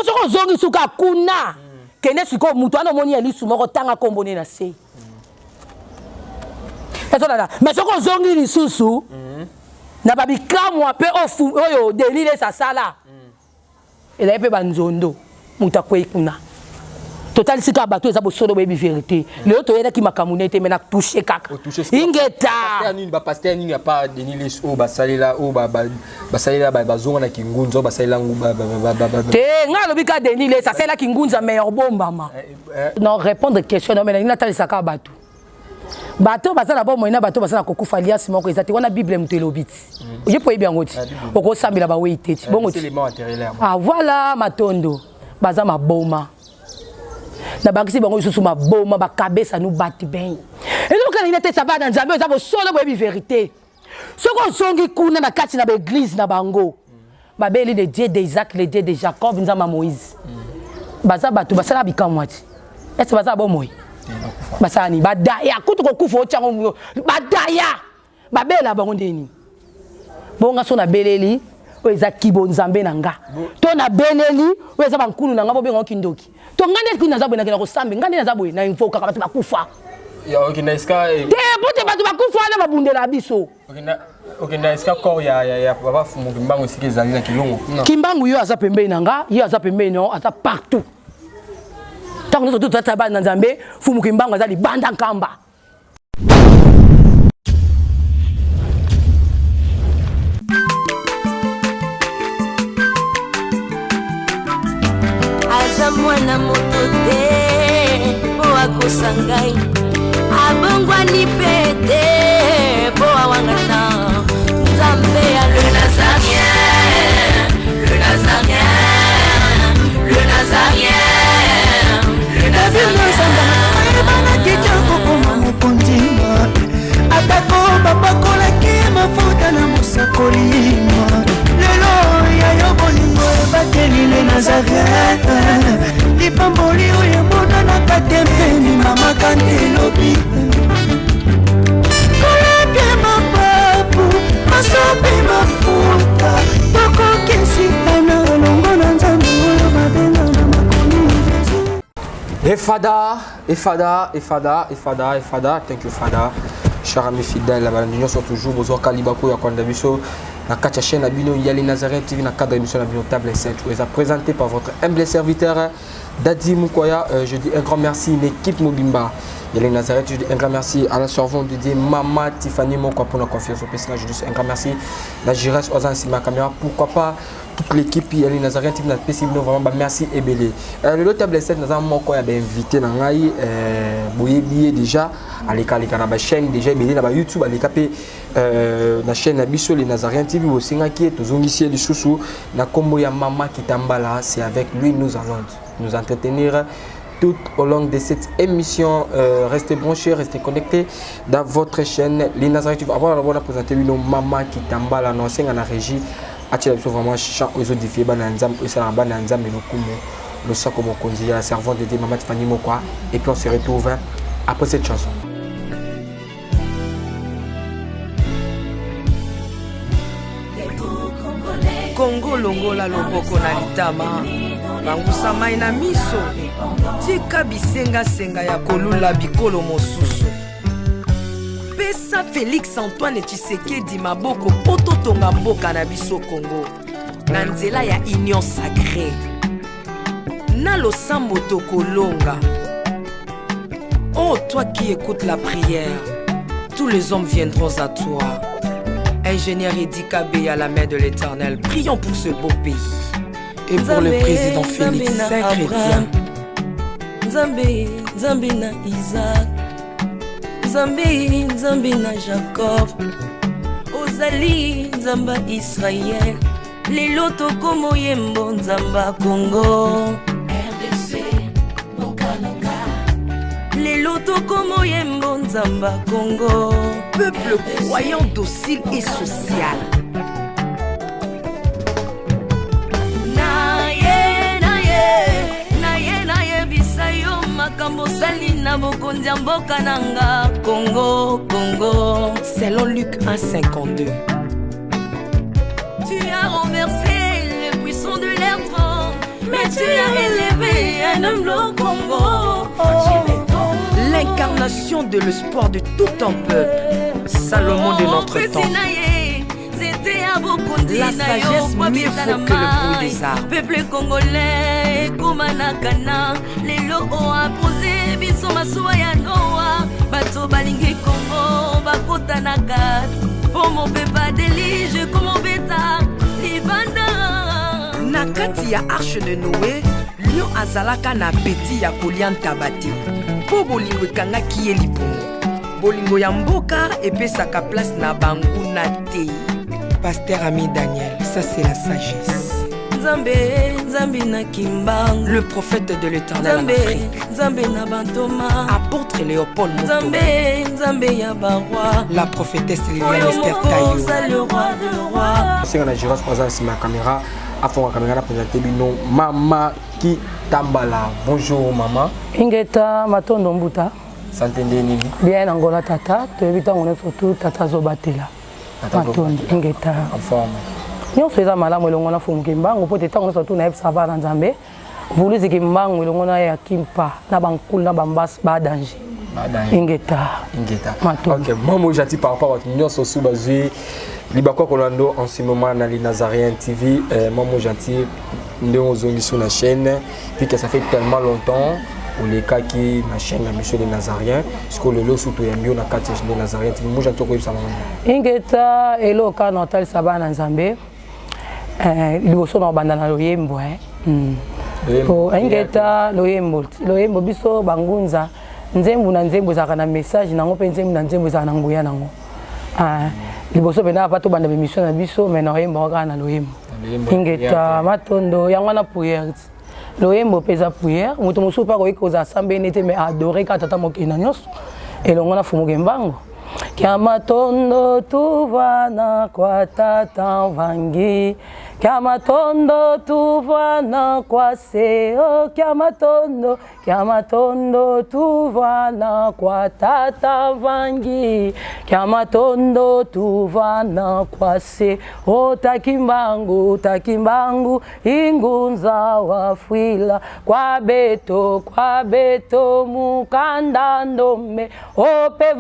soko zongi suka kuna kene siko mutu ana moni elisu moko tanga kombone na se mais soko zongi lisusu na babikamwa pe oyo delile sa sala ela pe banzondo muta kwei kuna total sika bato eza bosolo bebi vérité le autre yeda ki makamunete mena toucher kaka ingeta nini ba pasteur nini pas Denis o basalela o basalela bazonga na kingunzo basalela te ngalo bika Denis ça c'est la kingunza meilleur bombama non répondre question non mais na tali saka bato bato basala bo moina bato basala kokufa alias moko ezati wana bible mutelobiti je poye bien ngoti oko sambila ba weiteti bongoti ah voilà matondo baza maboma na bakisi bango isusu maboma bakabesa nous bati ben et donc quand il était ça va dans Nzambe ça solo boyebi vérité soko songi kuna na kati na l'église na bango babeli le Dieu d'Isaac le Dieu de Jacob nzamba Moïse baza batu basala bikamwati est-ce baza bo moyi basani badaya kutu kokufa ochango badaya babela bango ndeni bonga so na beleli oza kibo Nzambe nanga to na beleli oza bankulu nanga bo benga kindoki to ngane kuna zabwe na kosambe ngane na zabwe na info kaka batu bakufa ya okina iska te bote batu bakufa na babundela biso okina iska ko ya baba fumu kimbangu sikeza na kilongo kimbangu yo aza pembeni nanga yo aza pembeni no aza partout tango zo tata ba na Nzambe fumu kimbangu aza libanda nkamba mwana moto te po akosangai abongwa ni pete po awangata Nzambe ya le Nazarien le Nazarien le Nazarien le Nazarien bana kitoko koma mopondima atako babakola ki mafuta na musakolima lelo ya yo bolingo bateli le Nazarien lipamboli oyo mona na katempeni mama kantelobi koleke mapapu masope mafuta tokokesitana olongo na Nzambe oyo babenga na makomi Efada, thank you Fada. Chers amis fidèles, la nous sommes toujours besoin Kalibako ya Kondabiso. La Katia chaîne Abino Yali Nazareth TV, la cadre d'émission Abino Table 7. Vous êtes présenté par votre humble serviteur Dadi Mukoya. Je dis un grand merci à l'équipe Mobimba. Yali Nazareth, je dis un grand merci à la servante de Dieu, Maman Tiffany Moko pour la confiance au personnage. Je dis un grand merci à la Gires Ozan Sima Caméra. Pourquoi pas toute l'équipe Yali Nazareth TV, notre PC vraiment merci et belé. Le Table 7, nous avons encore invité Nangaï, Boyebié déjà, à l'école de la chaîne, déjà belé dans YouTube, à l'école la chaîne Abisso les Nazariens TV au Singaki, tous initiés de Soussou, la combo ya Mama Kitambala, c'est avec lui nous allons nous entretenir tout au long de cette émission. Restez branchés, restez connectés dans votre chaîne les Nazariens TV. Avant de présenter nous Mama Kitambala, non c'est en régie, à-t-il vraiment chant aux autres défis, bananzam, et ça bananzam et le kumo, le sac comme on dit, la servante de Maman Tiffany Mokwa, et puis on se retrouve après cette chanson. Congo longola loboko na litama bangusa mai na miso tika bisenga senga ya kolula bikolo mosusu pesa Félix Antoine Tshisekedi maboko poto tonga mboka na biso Congo na nzela ya union sacrée na losambo tokolonga. Oh toi qui écoutes la prière, tous les hommes viendront à toi. Ingénieur Edi Kabé à la main de l'Éternel, prions pour ce beau pays et pour le président Félix Saint-Chrétien. Nzambe na Isaac, Nzambe na Jacob, Ozali Nzamba Israël, lelo tokomo yembo Nzamba Congo. Lelo tokomo yembo Nzamba Congo. Peuple croyant docile et social. Naye bisayo makambo sali na bokonzi mboka nanga Congo. Selon Luc 1,52. Tu as renversé le puissant de l'air trône, mais Tu as élevé un homme au Congo. L'incarnation de l'espoir de tout un peuple. Salomon de notre temps. La sagesse mieux faut que le bruit des arbres. Peuple congolais, Komanakana, les locaux a posé, biso masuwa ya Noa, bato balingi Congo, bakota na kati, pour mon pepa délige, comme mon bêta, libanda. Na kati ya arche de Noé, lion azalaka na beti ya kolia ntabate. Po bolingo ekangaki ye libumu. Bolingo ya mboka epesaka place na bangu na te. Pasteur Ami Daniel, ça c'est la sagesse. Nzambe, Nzambe na Kimbangu, le prophète de l'Éternel en Afrique. Nzambe na Bantoma, apôtre Léopold Moto. Nzambe ya Barwa, la prophétesse Liliane Esther Tayo. Le roi de roi. C'est qu'on a géré présent sur ma caméra. Afin la caméra présenter bino Mama Kitambala. Bonjour maman. Ingeta Matondo Mbuta. Santé nini? Bien Angola tata, tu évita on est surtout tata Zobatela. Matondo Ingeta. En forme. Nyo feza malamu elongo na fumu kimbangu pote tango surtout na sava na Nzambe. Vuluzi kimbangu elongo na ya kimpa na bankulu na bambas ba danger. Ingeta. Ok, maman gentil par rapport à votre union sur Soubazui. Libako Kolando en ce moment dans les Nazariens TV. Maman gentil, nous sommes sur la chaîne. Puis que ça fait tellement longtemps. Ou les cas qui na chaîne la mission des Nazariens. Parce que le lot surtout est mieux dans la carte des Nazariens. Moi gentil quoi ça maman. Ingeta elo ka notal saba na Nzambe. Liboso na bandana loyembo po ingeta loyembo biso bangunza nzembo na nzembo zaka na message nango pe nzembo na nzembo zaka na nguya nango liboso pena pa to banda mission na biso mais na loyembo ka na loyembo ingeta matondo yango na prière loyembo peza prière muto musu pa ko ikoza sambe nete mais adorer ka tata mokina nyos elongo na fumu gembango Kiamatondo tuvana kwa tata vangi Kiamatondo tuvana kwa seo Kiamatondo tuvana kwa tata vangi Kiamatondo tuvana kwa seo takimbangu ingunza wafwila kwa beto mukanda ndome ope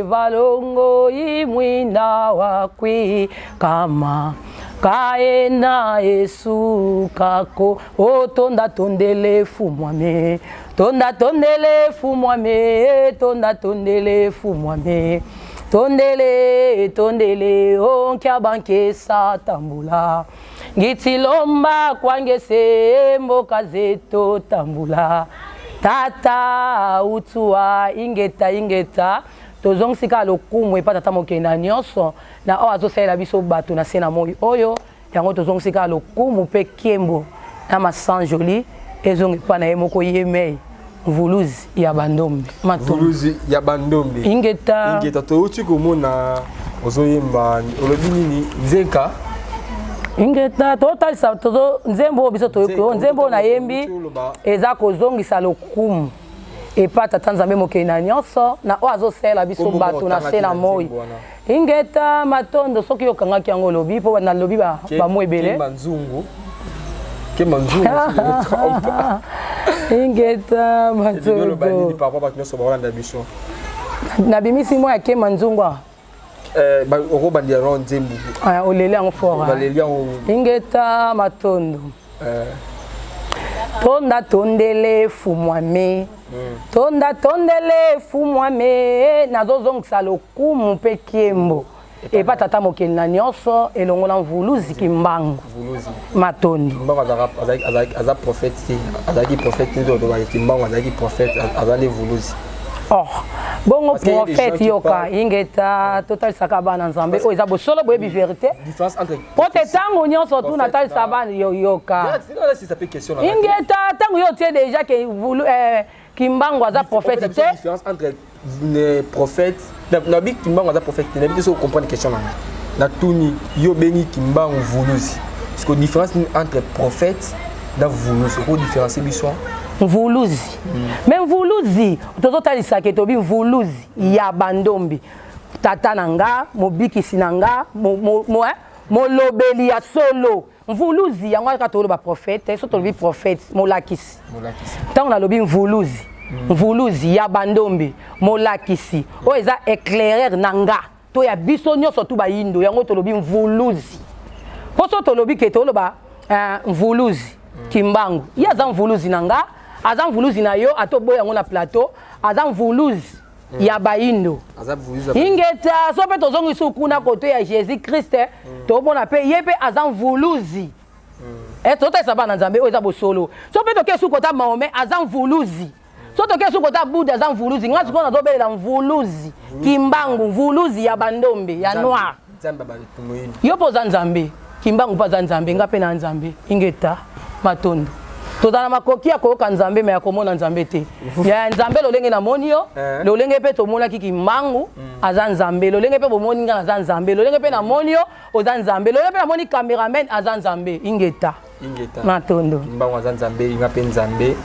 valongo imwina wakwi kama kaena Yesu kako otonda tondele fumwame tondele onkia bankesa tambula ngitilomba kwangese mboka zeto tambula tata utua ingeta tozongisika lokumu epa tata mokenda nyonso na oyo azosalela biso bato na se na moi oyo yango tozongisika lokumu mpe kiembo na masan joli ezongi epa na ye moko ye mei mvuluzi ya bandombe ingeta touti komona ozoyemba olobi nini nzeka ingeta totalisa tozo nzembo biso toyoko nzembo na yembi eza kozongisa lokumu epa tata Nzambe mokena nyonso na oyo azosala biso bato na se na moi ingeta matondo soki yokangaki yango lobi mpo na lobi bamo ebele ingeta matondo nabimisi mwa ya kema nzungwa olele yango fora ingeta matondo tondele fumwame nazozongisa lokumu mpe kiembo epa tata mokeli na nyonso elongo na mvuluzi kimbangu matondo aza prophète azalaki prophète kimbangu azalaki prophète azali vuluzi bongo prophète yoka ingeta totalisaka bana Nzambe oyo eza bosolo boyebi vérité po te ntango nyonso tu natalisa bana yoka ingeta ntango yo tie déjà ke kimbangu aza prophète te différence entre prophète nabi kimbangu aza prophète te nabi so comprendre question na tuni yo bengi kimbangu vuluzi parce que différence entre prophète na vuluzi ko différencier biso mvuluzi mais mvuluzi tozotalisa ke tobi mvuluzi ya bandombi tata nanga mobikisi nanga molobeli ya solo mvuluzi yango aka toloba prophète so tolobi prophète molakisi ntango nalobi mvuluzi ya bandombe molakisi oyo eza éclaireur na nga to ya biso nyonso tu bayindo yango tolobi mvuluzi po so tolobi ke toloba mvuluzi kimbangu ye aza mvuluzi na nga aza mvuluzi na yo atoboya yango na plateau aza mvuluzi ya bayindo ingeta so mpe tozongisi kuna kote ya Jésus Christ tobona mpe ye mpe aza mvuluzi totalisa bana nzambe oyo eza bosolo so mpe tokesi kota Mahomet aza mvuluzi so tokesi kota Buddha aza mvuluzi nga sikoyo nazobelela mvuluzi kimbangu mvuluzi ya bandombe ya noir yo mpo oza nzambe kimbangu mpo aza nzambe nga mpe na nzambe ingeta matondo tozala makoki ya koyoka nzambe me ya komona nzambe te ya nzambe lolenge namoni yo lolenge mpe tomonaki kimbangu aza nzambe lolenge mpe bomoni nga aza nzambe lolenge mpe namoni yo oza nzambe lolenge mpe namoni cameraman aza nzambe ingeta matondo kimbangu aza nzambe inga mpe nzambe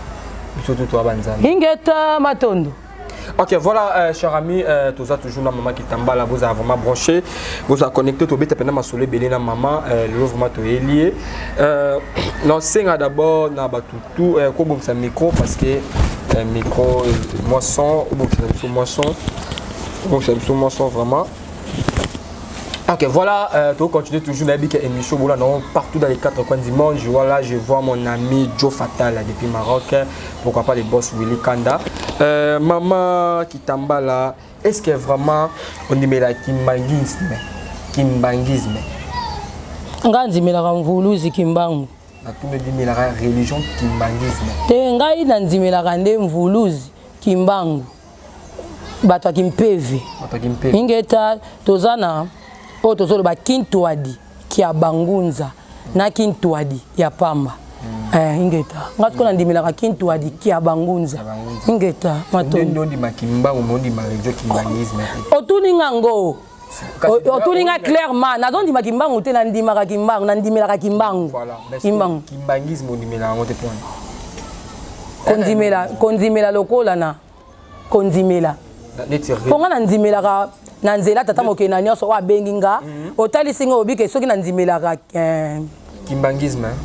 biso tu toaba nzambe ingeta matondo. Ok, voilà, chers amis, tout ça toujours la maman qui t'emballe, vous avez vraiment branché, vous avez connecté, vous avez pendant ma soleil belé la maman, le vraiment tout est lié. Non, c'est d'abord na batutu, comme ça micro parce que micro moisson, ou c'est moisson, donc c'est moisson vraiment. Ok, voilà, tu continues toujours à émission partout dans les quatre coins du monde. Voilà, je vois mon ami Joe Fatal depuis Maroc. Pourquoi pas les boss Willy Kanda. Maman Kitambala, est-ce que vraiment on dit la kimbangisme? Ngandimela mvuluzi kimbangu. Na tout me dit la religion kimbangisme. Te ngai nandimela nde mvuluzi kimbangu. Bato kimpeve. Ingeta tozana o tozolo ba kintwadi kia bangunza na kintwadi ya pamba. Ingeta ngatiko nandimela kintwadi kia bangunza. Ingeta matondo. Ndo ndi makimbangu mondi ma religion kimbangisme. Otuni ngango. Otuni nga clairement nazondi makimbangu te nandimaka kimbangu nandimela kimbangu. Voilà. Kimbangu. Kimbangisme ondimela ngote point. Kondimela lokola na kondimela. Ponga nandimela na nzela tata mokena nyonso wa benginga otalisi ngo obike soki nandimela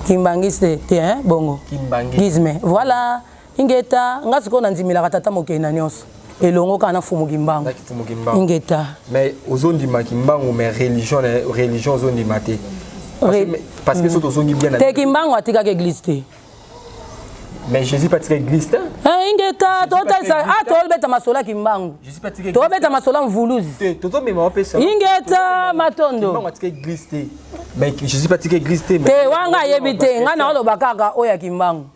kimbangisme te bongo kimbangisme voilà ingeta ngasiko nandimela tata mokena nyonso elongo kana fumu kimbangu ingeta mais ozondima kimbangu mais religion ozondima te parce que soto zongi bien te kimbangu atika ke église te. Mais Jésus pas tiré église te? Ingeta totalisa tolbeta masola kimbangu. Jésus pas tiré tolbeta masola mvuluzi. Toto me ma pesa. Ingeta matondo. Kimbangu tiré église te. Mais Jésus pas tiré église te. Te wanga yebite nga na oloba kaka oya kimbangu.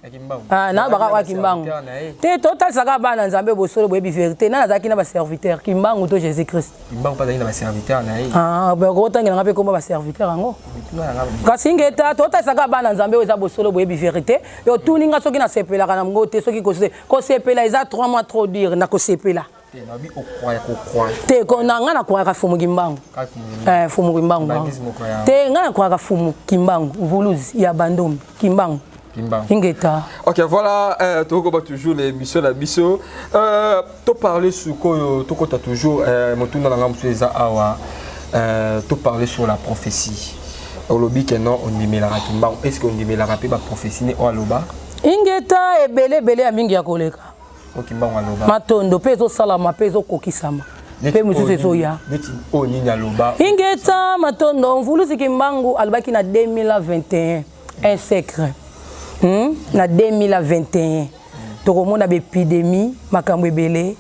Na baka wa kimbangu. Te totalisa ka bana nzambe bosolo boyebi vérité na nazaki na ba serviteur kimbangu to Jésus Christ. Kimbangu pas na ba serviteur na ba ko tangela ngape ko ba serviteur ngo. Kasi ingeta totalisa ka bana nzambe oza bosolo boyebi vérité yo tuninga soki na sepela kana ngote soki ko sepela eza 3 mois trop dur na ko sepela te ko na ngana ko ka fumu kimbangu fumu kimbangu te ngana ko ka fumu kimbangu mvuluzi ya bandombe kimbangu ingeta. Ok, voilà, tu as toujours l'émission la biso tu parler sur quoi tu as toujours motouna na ngamsu eza awa tu parler sur la prophétie olobi que non on dimela kimbangu est-ce qu'on dimela pe ba prophétie ne oloba ingeta ebele ya mingi ya koleka okimbangu aloba matondo pe ezosalama pe ezokokisama pe mosusu ezoya ingeta matondo mvuluzi kimbangu alobaki na 2021 un secret na 2021 tokomona baépidémie makambo ebele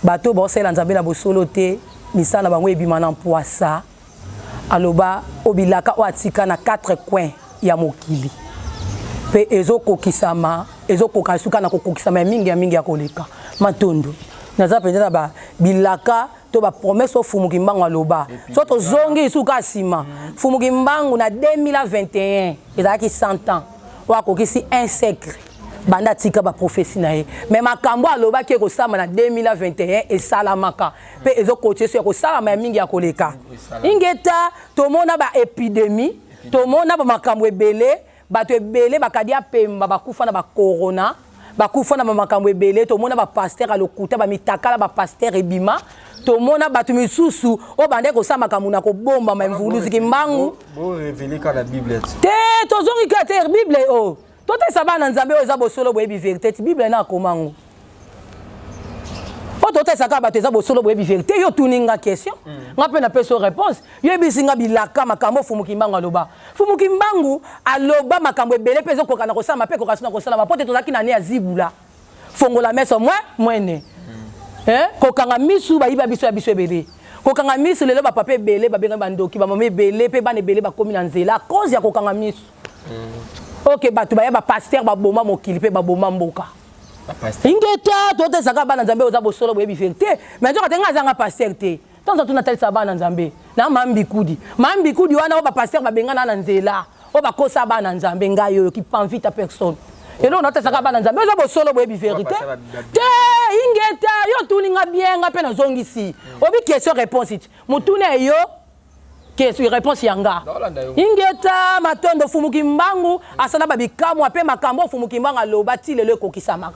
bato baosala nzambe na bosolo te misala na bango ebima na mpoasa aloba obilaka o atika na 4 coins ya mokili pe ezokokisama ezokoka suka na kokokisama mingi ya koleka matondo naza penza ba bilaka to ba promesse fumu kimbangu aloba so to zongi suka sima fumu kimbangu na 2021 ezaki 100 ans wa kokisi un secret banda tika ba prophétie na ye mais makambo aloba ki ko sama na 2021 et salamaka pe ezokotie so ko salama mingi ya koleka ingeta tomona ba épidémie tomona ba makambo ebele bato ebele bakadia pemba bakufa na ba corona bakufa na makambo ebele tomona ba pasteur alokuta ba mitakala ba pasteur ebima tomona bato misusu o bande ko sama kamuna ko bomba ma mvuluzi kimbangu bon révéler quand la Bible te tozongi ka te Bible o to te sabana nzambe o eza bosolo boyebi vérité Bible na komango o to te saka bato eza bosolo boyebi vérité yo tuninga question nga pe na peso réponse yo ebisinga bilaka makambo Fumukimbangu aloba Fumukimbangu aloba makambo ebele pezo kokana ko sama pe kokasina ko sala mapote tozaki na ne azibula fongola meso mwene kokanga misu ba yiba biso ya biso ebele kokanga misu lelo ba papa ebele ba benga bandoki ba mama ebele pe bana ebele ba komi na nzela cause ya kokanga misu OK bato ba ya ba pasteur ba boma mokili pe ba boma mboka ingeta tote saka bana nzambe oza bosolo boyebi vérité mais nzoka tenga zanga pasteur te tonza tuna talisa bana nzambe na mambi kudi wana o ba pasteur ba benga na nzela o ba kosa bana nzambe ngayo ki panvita personne et là on a saka bana nzambe oza bosolo boyebi vérité te ingeta yo tuninga bien nga pe na zongisi obi question réponse mutune yo question réponse yanga ingeta matondo Fumukimbangu asala babikamu ape makambo Fumukimbangu aloba ti lelo kokisama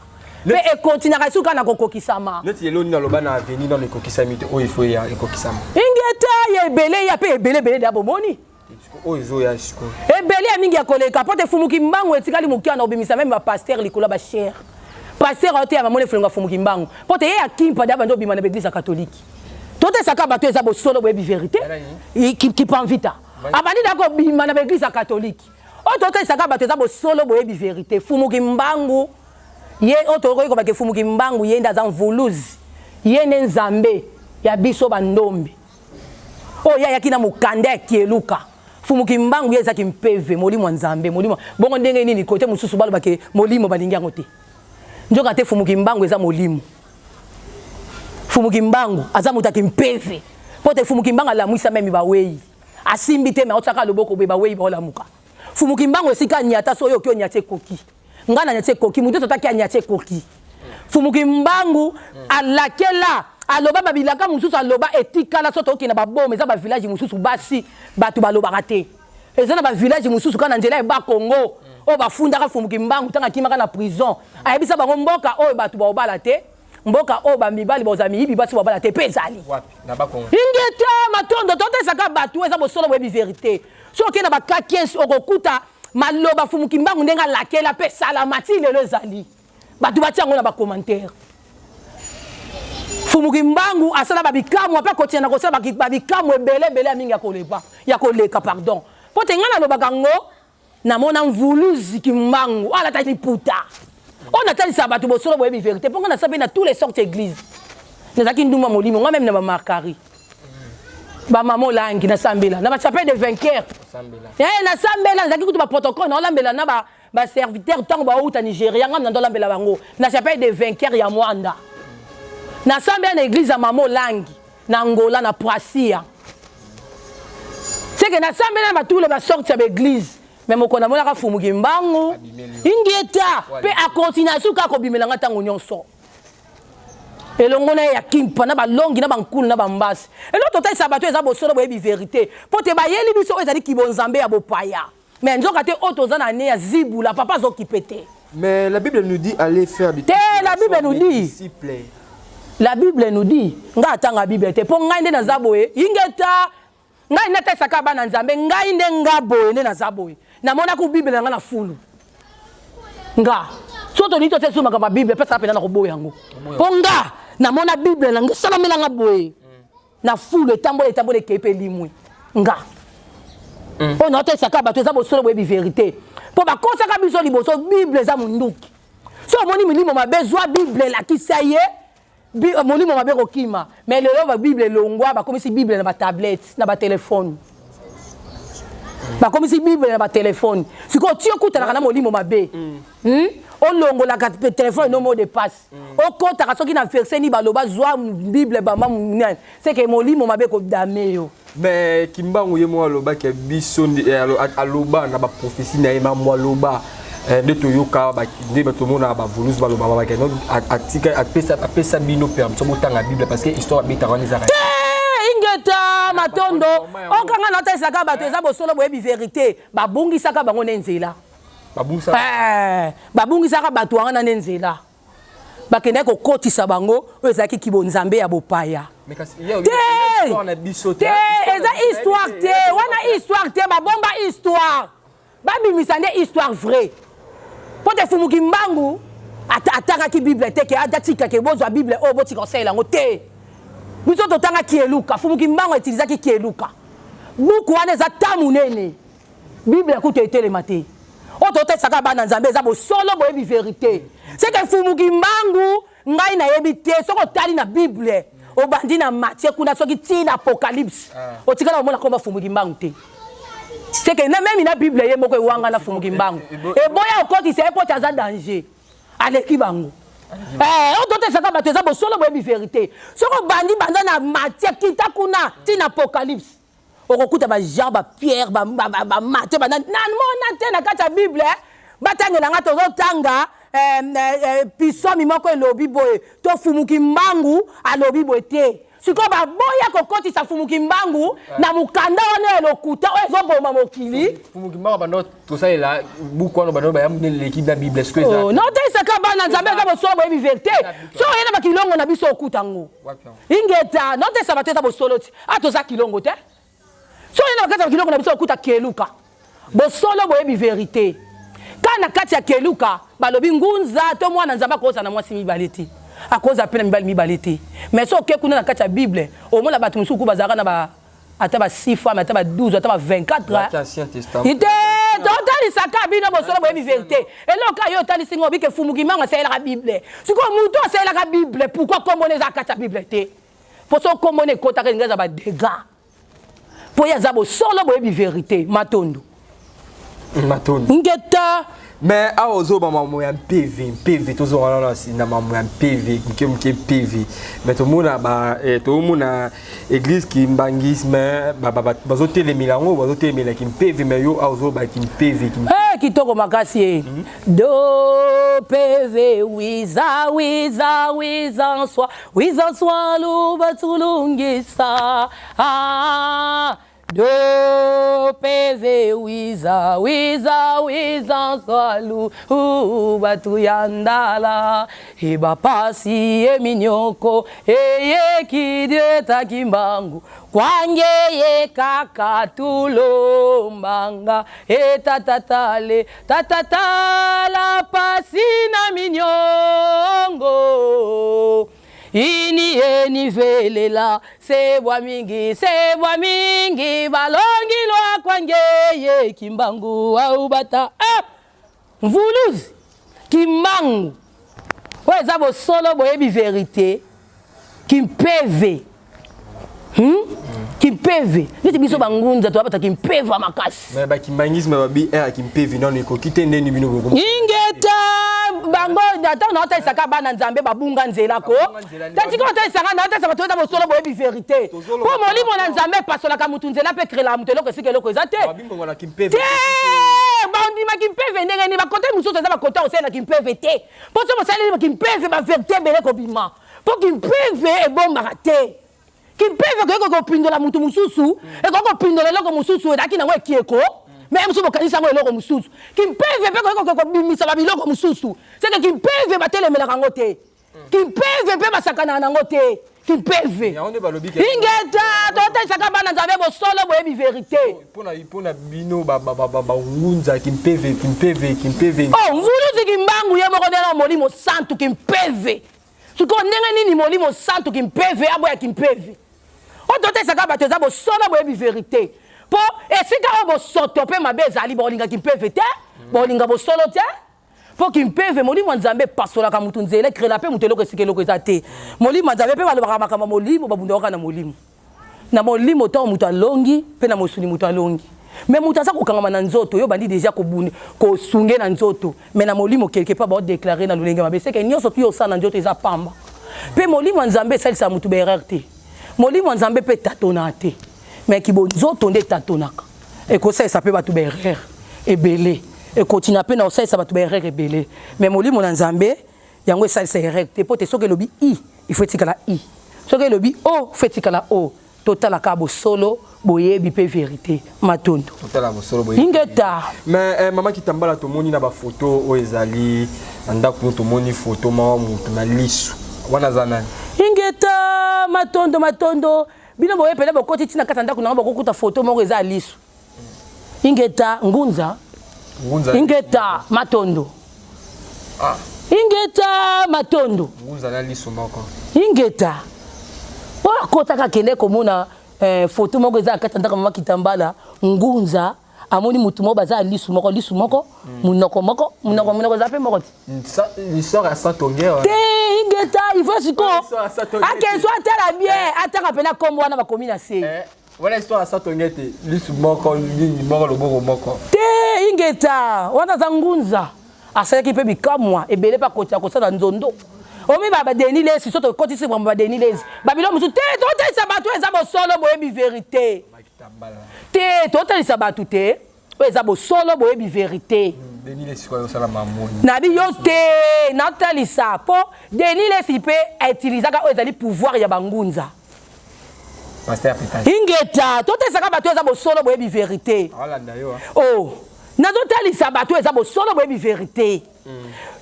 pe e continuera suka na kokisama neti lelo ni aloba na avenir dans le kokisamite o il faut ya kokisama ingeta ye ebele ya pe ebele da bomoni o izo ya shiko ebele ya mingi ya koleka pote Fumukimbangu etikali mukia na obimisa même ba pasteur likolo ba cher pasteur ote ya mamone fulunga Fumukimbangu pote ye akimpa da bando bima na église catholique tote saka bato eza bosolo boyebi vérité qui prend vita abandi dako bima na église catholique o tote saka bato eza bosolo boyebi vérité Fumukimbangu ye o toko ko ba ke Fumukimbangu ye ndaza mvuluzi ye ne nzambe ya biso bandombe o ya yakina mukanda kieluka Fumukimbangu ye eza ki mpeve molimo nzambe molimo bongo ndenge nini kote mususu balo ba ke molimo balingi yango te njoka te Fumukimbangu eza molimo Fumukimbangu aza mutaki mpeve pote Fumukimbangu alamwisa memi bawei asimbi te me otaka loboko be bawei ba olamuka Fumukimbangu esika nyata so yo kyo nyate koki ngana nyate koki mutu totaki nyate koki Fumukimbangu alakela aloba babilaka mususu aloba etikala soto okina babome za ba village mususu basi batu baloba raté eza na ba village mususu kana nzela e ba Congo o bafundaka Fumukimbangu tanga kimaka na prison ayebisa bango mboka o batu ba obala te mboka o ba mibali bozami yibi basi ba bala te pezali wapi na ba Congo ingeta matondo tote saka batu eza bosolo boyebi vérité so okena ba ka 15 okokuta maloba Fumukimbangu ndenga lakela pe salamati lelo ezali batu batiango na ba commentaire Fumukimbangu asala babikamu apa kotiana ko sala babikamu ebele ya mingi ya koleka pardon pote ngana lobaka ngo na mona mvuluzi Kimbangu ala tali puta on a tali sabatu bosolo boyebi vérité ponga na sabe na tous les sortes églises nazaki nduma molimo nga même na ba markari ba mamo langi na sambela na ba chapelle de vainqueur na sambela nazaki kutu ba protocole na olambela na ba serviteur tango ba uta Nigeria nga na ndolambela bango na chapelle de vainqueur ya Mwanda na sambela na église ya mamo langi na Angola na Prasia c'est que na sambela ba tous les sortes d'église mais mokona mona ka Fumukimbangu ingeta pe a continuation ka ko bimelanga tango nyonso elongo na ya kimpa na balongi na bankulu na bambasi elo totai sabato eza bosolo boyebi vérité pote bayeli biso ezali kibonzambe ya bopaya mais nzoka te otoza na ne ya zibula papa zo kipete mais la Bible nous dit aller faire du la Bible nous dit la Bible nous dit nga tanga Bible te po ngai nde na zaboye ingeta ngai nete saka bana nzambe ngai nde ngaboye nde na zaboye na mona ku Bible nga na fulu nga soto nito te suma ka Bible pesa pena na ko boya yango ponga na mona Bible nga sala melanga boye na fulu etambole kepe limwe nga on a te saka bato za bosolo boyebi vérité po ba konsaka biso liboso Bible za munduki so moni milimo mabezwa Bible la kisaye molimo mabe kokima mais lelo ba Bible longwa ba komisi Bible na ba tablette na ba téléphone ba komisi Bible na ba téléphone siko tio kutana na molimo mabe on longo la téléphone no mot de passe o kota ka soki na verset ni baloba zwa Bible ba mamunyan c'est que molimo mabe ko dame yo mais Kimbangu ye mo aloba ke biso aloba na ba prophétie na ema mo aloba de toyoka ba kinde ba tomona ba volus ba loba ba keno atika apesa bino permission botanga Bible parce que histoire bita raniza ingeta matondo okanga na ta saka bato eza bosolo boyebi vérité babungisaka bango nenzela babungisaka bato wana nenzela bakende kokotisa bango oyo ezalaki kibonzambe ya bopaya eza histoire te wana histoire te babomba histoire babimisa nde histoire vrai po te fumuki mbangu atangaki bible te ke adatikake bozwa bible oyo botika kosalela yango te biso totangaki eluka fumuki mbangu etilizaki kieluka buku wana eza ta monene bible ekutu etelema te oyo totesaka bana nzambe eza bosolo boyebi verité seke fumuki mbangu ngai nayebi te soki otali na bible obandi na Matthieu kuna soki ti na apocalypse otikala omona komba fumuki mbangu te seke meme na bible ye moko ewanga na fumuki mbangu eboya okotisa ye po ti aza danger aleki bango oyo totesaka bato eza bosolo boyebi verité soki obandi banda na Matthieu kita kuna ti na apocalypse okokuta bajean bapierre bamate namona te na kati ya bible batangelanga tozotanga pisomi moko elobi boye to fumuki mbangu alobi boye te sikoyo baboya kokotisa fumuki mbangu na mokanda wana elokuta oyo ezoboma mokili fumuki mbangu bando tosalela buku wana bando bayamleki na bible noteisaka bana nzambe eza bosolo boyebi verité so oye na bakilongo na biso okutango ingeta noteisa bato eza bosolo ti toza kilongo te so oye na bakati ya bakilongo na biso okuta keluka bosolo boyebi verité kana kati ya keluka balobi ngunza to mwana nzamba koza na mwasi mibale te akoza pe na mibale mibale te mais so ke kuna na kati ya bible omona bato musuku bazaka na ba ata ba 6 fois ata ba 12 ata ba 24 ancien testament ite totali saka bino bosolo boyebi verité eloka yo tali singo bike fumuki manga sela ka bible siko muto sela ka bible pourquoi kombone za kati ya bible te poso kombone kota ke ngaza ba dégâts po ya za bosolo boyebi verité matondo ngeta mais aozo ba mamu ya PV tozo wana na mamu ya PV mke PV mais to mona église qui mbangisme bazote milango bazote mela ki PV mais yo aozo ba ki PV kitoko makasi do PV wiza en soi lo batulungisa do PV wiza swalu batu yandala eba pasi eminyoko eye kideta kimbangu kwange ye kakatulo mbanga tatatala pasi na minyongo ini eni velela sebwa mingi balongi lwa kwange ye kimbangu au bata mvuluzi kimbangu weza bosolo boyebi verité kimpeve kimpeve niti biso bangunza to abata kimpeva makasi mais ba kimbangisme ba bi kimpeve non ekokite ndeni bino boko ingeta bango ata na ota isaka bana nzambe babunga nzela ko tati ko ota isaka na ota sa bato bosolo boyebi verité po molimo na nzambe pasola ka mutu nzela pe krela mutu eloko sike eloko ezate babingo na kimpeve bandi ma kimpeve ndenge ni bakote mususu eza bakote osela kimpeve te po so bosala kimpeve ba verité bele ko bima po kimpeve ebombaka te kimpeve ko kopindola mutu mususu ekokopindola eloko mususu edaki nango ekieko même si bokanisa ngo eloko mususu kimpeve pe ko bimisa ba biloko mususu c'est que kimpeve batelemela kango te kimpeve pe basakana nango te kimpeve ingeta totesaka bana nzambe bosolo boyebi verité pona bino ngunza kimpeve mvuluzi kimbangu ye moko ndena molimo santu kimpeve siko ndenge nini molimo santu kimpeve aboya kimpeve ototesaka bato eza bosolo boyebi verité po esika oyo bosoto mpe mabe ezali bolinga kimpeve te bolinga bosolo te po kimpeve molimo nzambe epasolaka mutu nzela ekrela mpe mutu eloko esika eloko eza te molimo nzambe mpe balobaka makambo molimo babundaka na molimo ntango mutu alongi mpe na mosuni mutu alongi me mutu aza kokangama na nzoto yo bandi deja kosunge na nzoto me na molimo quelque part baodeklare na lolenge mabe seke nyonso tu yosala na nzoto eza pamba mpe molimo nzambe esalisaka mutu baerreur te molimo nzambe mpe tatona te me kibo nzoto nde tatonaka ekosalisa mpe bato baerreur ebele ekotina mpe na osalisa bato baerreur ebele me molimo na nzambe yango esalisa erreur te po te soki elobi i ifo etikala i soki elobi o fo etikala o total akabo solo boyebi pe vérité matondo total abo solo boyebi ingeta mais maman qui tambala to moni na ba photo o ezali ndako to moni photo ma mutu na lisu wana zanani ingeta matondo bino boye pele bokoti tina kata ndako na bokokuta photo moko eza lisu ingeta ngunza ingeta matondo ingeta matondo ngunza na lisu moko ingeta wa kota ka kende komona photo moko eza kata ndako mama kitambala ngunza amoni mutu mo baza lisu moko munoko zape moko ça l'histoire à Satongera te ingeta il faut siko akeso atala bien ataka pena kombo wana bakomi na se voilà histoire à Satongera te lisu moko loboko moko te ingeta wana za ngunza asalaki pe bikamwa ebele pa koti akosala nzondo omi baba deni lesi soto koti si baba deni lesi babilo musu te totalisa batu eza bosolo boyebi vérité te totalisa batu te eza bosolo boyebi vérité deni lesi kwa yosala mamoni nabi yo te natalisa po deni lesi pe utilisaka oyo ezali pouvoir ya bangunza pasteur pétage ingeta totalisaka batu eza bosolo boyebi vérité olanda yo oh nazotalisa bato eza bosolo boyebi vérité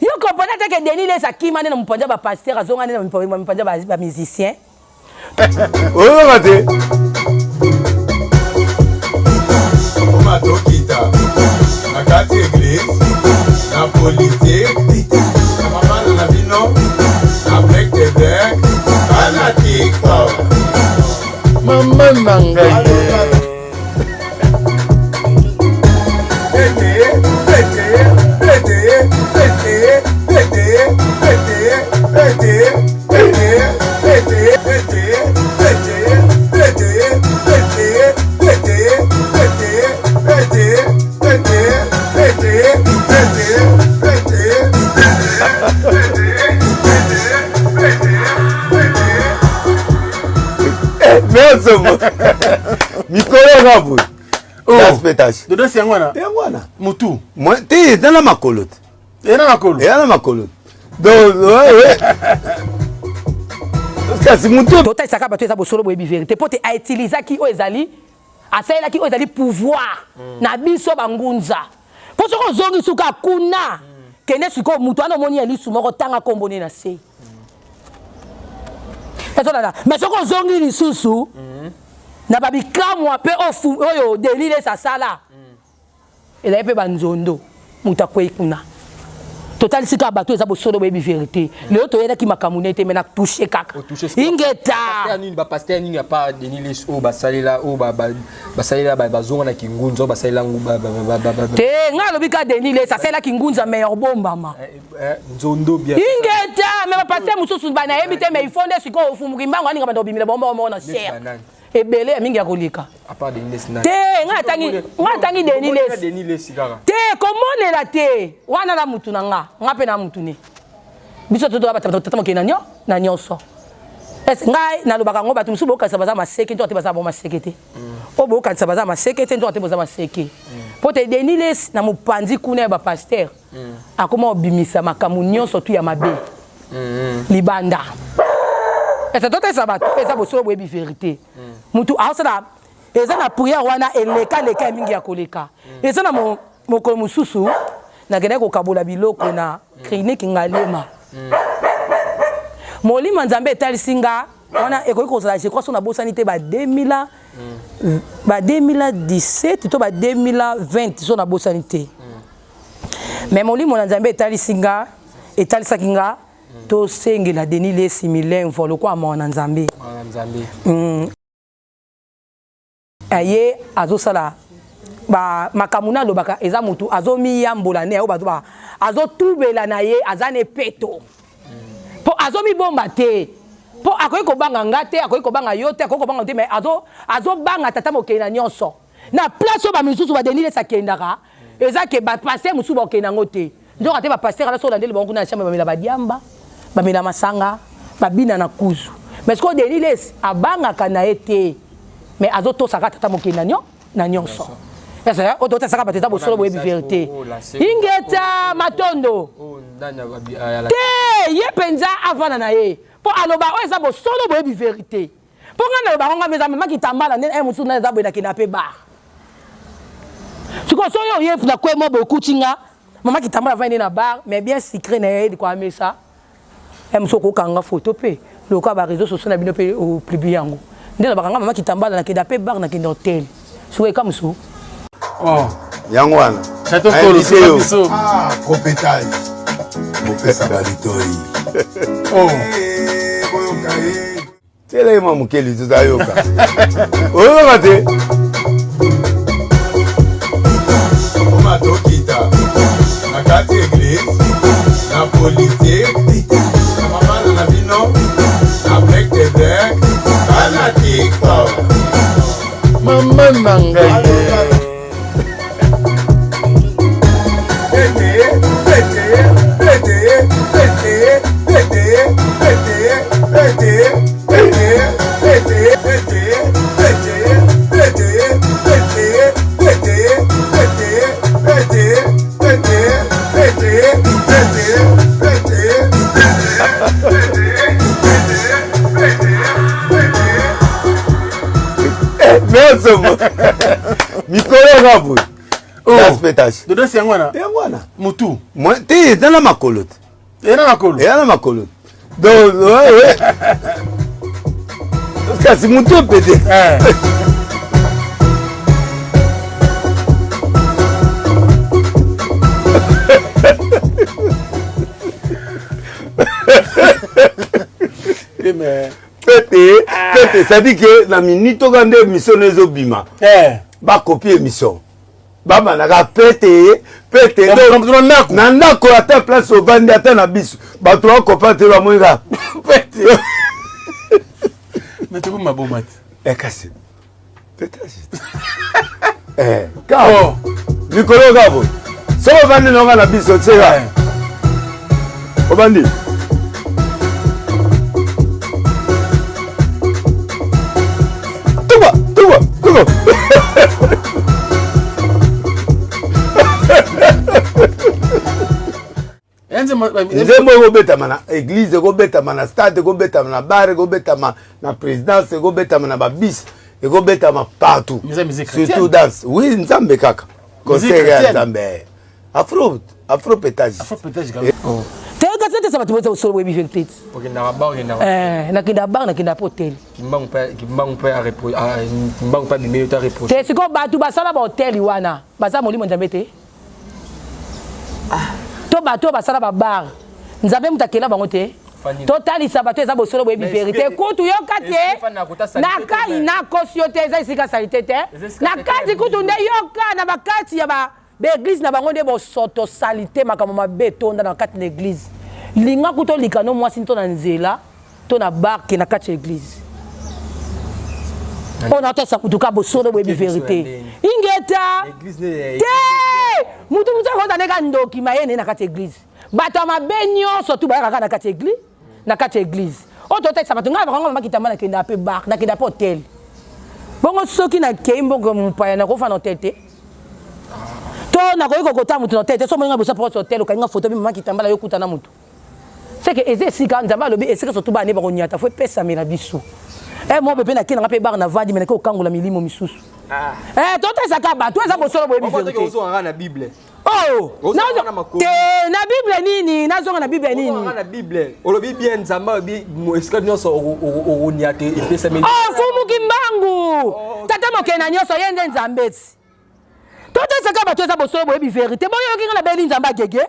yo comprendre te ke deni lesi akima nde na mopanja bapaster azonga nde na mopanja bamusicien oyoka te omatokita na kati église na politique na mamana na bino na bec de bec ana tiktok mama na ngai mikolo ngabu aspectage dodo si yangwana yangwana mutu moi te dans la makolo ena makolo ena makolo donc ouais kasi mutu totalisaka bato eza bosolo boyebi vérité po te autilisaki oyo ezali asalelaki oyo ezali pouvoir na biso bangunza mpo soki ozongi suka kuna kende sikoyo mutu wana omoni ya lisu moko tanga komboni na se ezolala mais soki ozongi lisusu na babikamwa mpe oyo delile esasala ezali mpe banzondo mutu akwei kuna totalisika bato eza bosolo boyebi vérité lelo toyedaki makambo nete me na touche kaka ingeta bapaster nini apart deni lesi oyo basalela oyo basalela bazonga na kingunza oyo basalela te nga alobi ka deni lesi asalelaki ngunza meilleur bombama nzondo bien ingeta me bapaster mosusu banayebi te me ifo nde sikoyo ofumuki mbango aninga banda obimila bomba moko na cher ebele ya mingi ya kolika te nga atangi deni lesi te komonela te wana na mutu na nga mpe na mutu ne biso toto batata mokei na nyonso ese ngai nalobaka ngo bato mosusu bokanisa baza maseke nto ate baza bo maseke te o bokanisa baza maseke te nto ate boza maseke po te deni lesi na mopanzi kuna ya bapaster akoma obimisa makambo nyonso tu ya mabe libanda ese totalisa bato eza bosolo boyebi vérité mutu aosala eza na prière wana eleka ya mingi ya koleka eza na mokolo mosusu nakendaki kokabola biloko na klinike ngalema molimo nzambe etalisi nga wana ekoki kozala je crois so nabosani te ba 2017 to ba 2020 so nabosani te mais molimo na nzambe etalisi nga etalisaki nga tosengela deni lesi milemvo lokwa mwana nzambe aye azosala ba makamuna lobaka eza mutu azomiyambola ne oyo azotubela na ye aza ne peto po azomibomba te po akoki kobanga nga te akoki kobanga yo te akoki kobanga te mais azobanga tata mokei na nyonso na place oyo bamisusu badeni lesi akendaka eza ke bapaster mosusu bakokei nango te nzoka te bapaster ala so olandeli bango kuna na chambre bamela badiamba bamela masanga babina na kuzu mais sikoyo deni lesi abangaka na ye te mais azotosaka tata mokei na nyonso esa ototasaka bato eza bosolo boyebi vérité ingeta matondo te ye mpenza avana na ye mpo aloba oyo eza bosolo boyebi vérité Ponga na bango meza mama kitambala ne musu na za boyina kina pe bar. Siko so yo na kwa mo bo kutinga mama kitambala va na bar mais bien secret na yedi kwa mesa. Musu ko kanga photo pe loka ba réseaux sociaux na bino pe au publier yango. Ndela bakanga mama kitambala na kina pe bar na kina hotel. Siko ka musu. Oh, yango wana. Chateau Kolo biso. Ah, propétage. Mopesa balitori. Oh. Tele ma mukeli tuzayoka. Oyoka te. Oma tokita. Na kati église, na politique, na mama na bino, na black de black, na TikTok. Mama nanga. Merci. Mikolo gabu. Das petas. Dodo si yangwana. Yangwana. Mutu. Moi, t'es dans la makolote. Yana makolo. Yana makolote. Donc, ouais. Kasi mutu pede. Mais Pete, ça dit que la minute quand des missions les obima. Ba copier émission. Baba na pete nanda ko ata place au bandi ata na biso. Ba trois copains te ba moira. Pete. mais tu ma bomate. Kasi. Pete. Ka. Mikolo gabo. So bandi no na biso tsega. O bandi. Tuba. Nzembo go betama na église go betama na stade go betama na bar go betama na présidence go betama na babis go betama partout surtout danse oui nzambe kaka concert ya nzambe afro pétage Tega sete sabatu bozo solo webi vérité. Pour qu'il n'a pas na kinda bar na kinda hotel. Qui manque pas de meilleur temps reproché. C'est quoi batu basala ba hotel wana. Baza molimo nzambe te. To bato basala ba bar. Nzambe mutakela bango te. Total sabatu eza bosolo webi vérité. Kutu yoka te. Na kai na kosyote eza isika salite te. Na kati kutu nde yoka na bakati ya ba l'église na bango de bo soto salité makambo mabe tonda na kati l'église linga kuto likano mwasi to na nzela to na barke na kati l'église on a tesa kutuka bo solo bo vérité ingeta l'église mutu ko za neka ndoki mayene na kati l'église bato mabe nyonso tu ba kaka na kati l'église na kati l'église o to tesa bato ngaba ngaba makitamba na kenda pe bar na kenda hotel bongo soki na keimbo mpaya na ko fa na hotel te na koyeko kota mutu na tete so moninga bosa pour hotel ka nga photo bi mama kitambala yokuta na mutu c'est que ezesi ka nzamba lobi esika surtout ba ne ba konyata fo pesa mela biso mo bebe na kina ngape bar na vadi meneke okangola milimo misusu toto esaka ba to eza bosolo boyebi vérité ozo na bible na bible nini nazonga na bible nini na bible olobi bien nzamba bi esika nyonso onyate epesa mela fumu kimbangu tata mokena nyonso yende nzambeti Toto saka bato eza bosolo boyebi vérité boyo yokinga na beli nzamba gege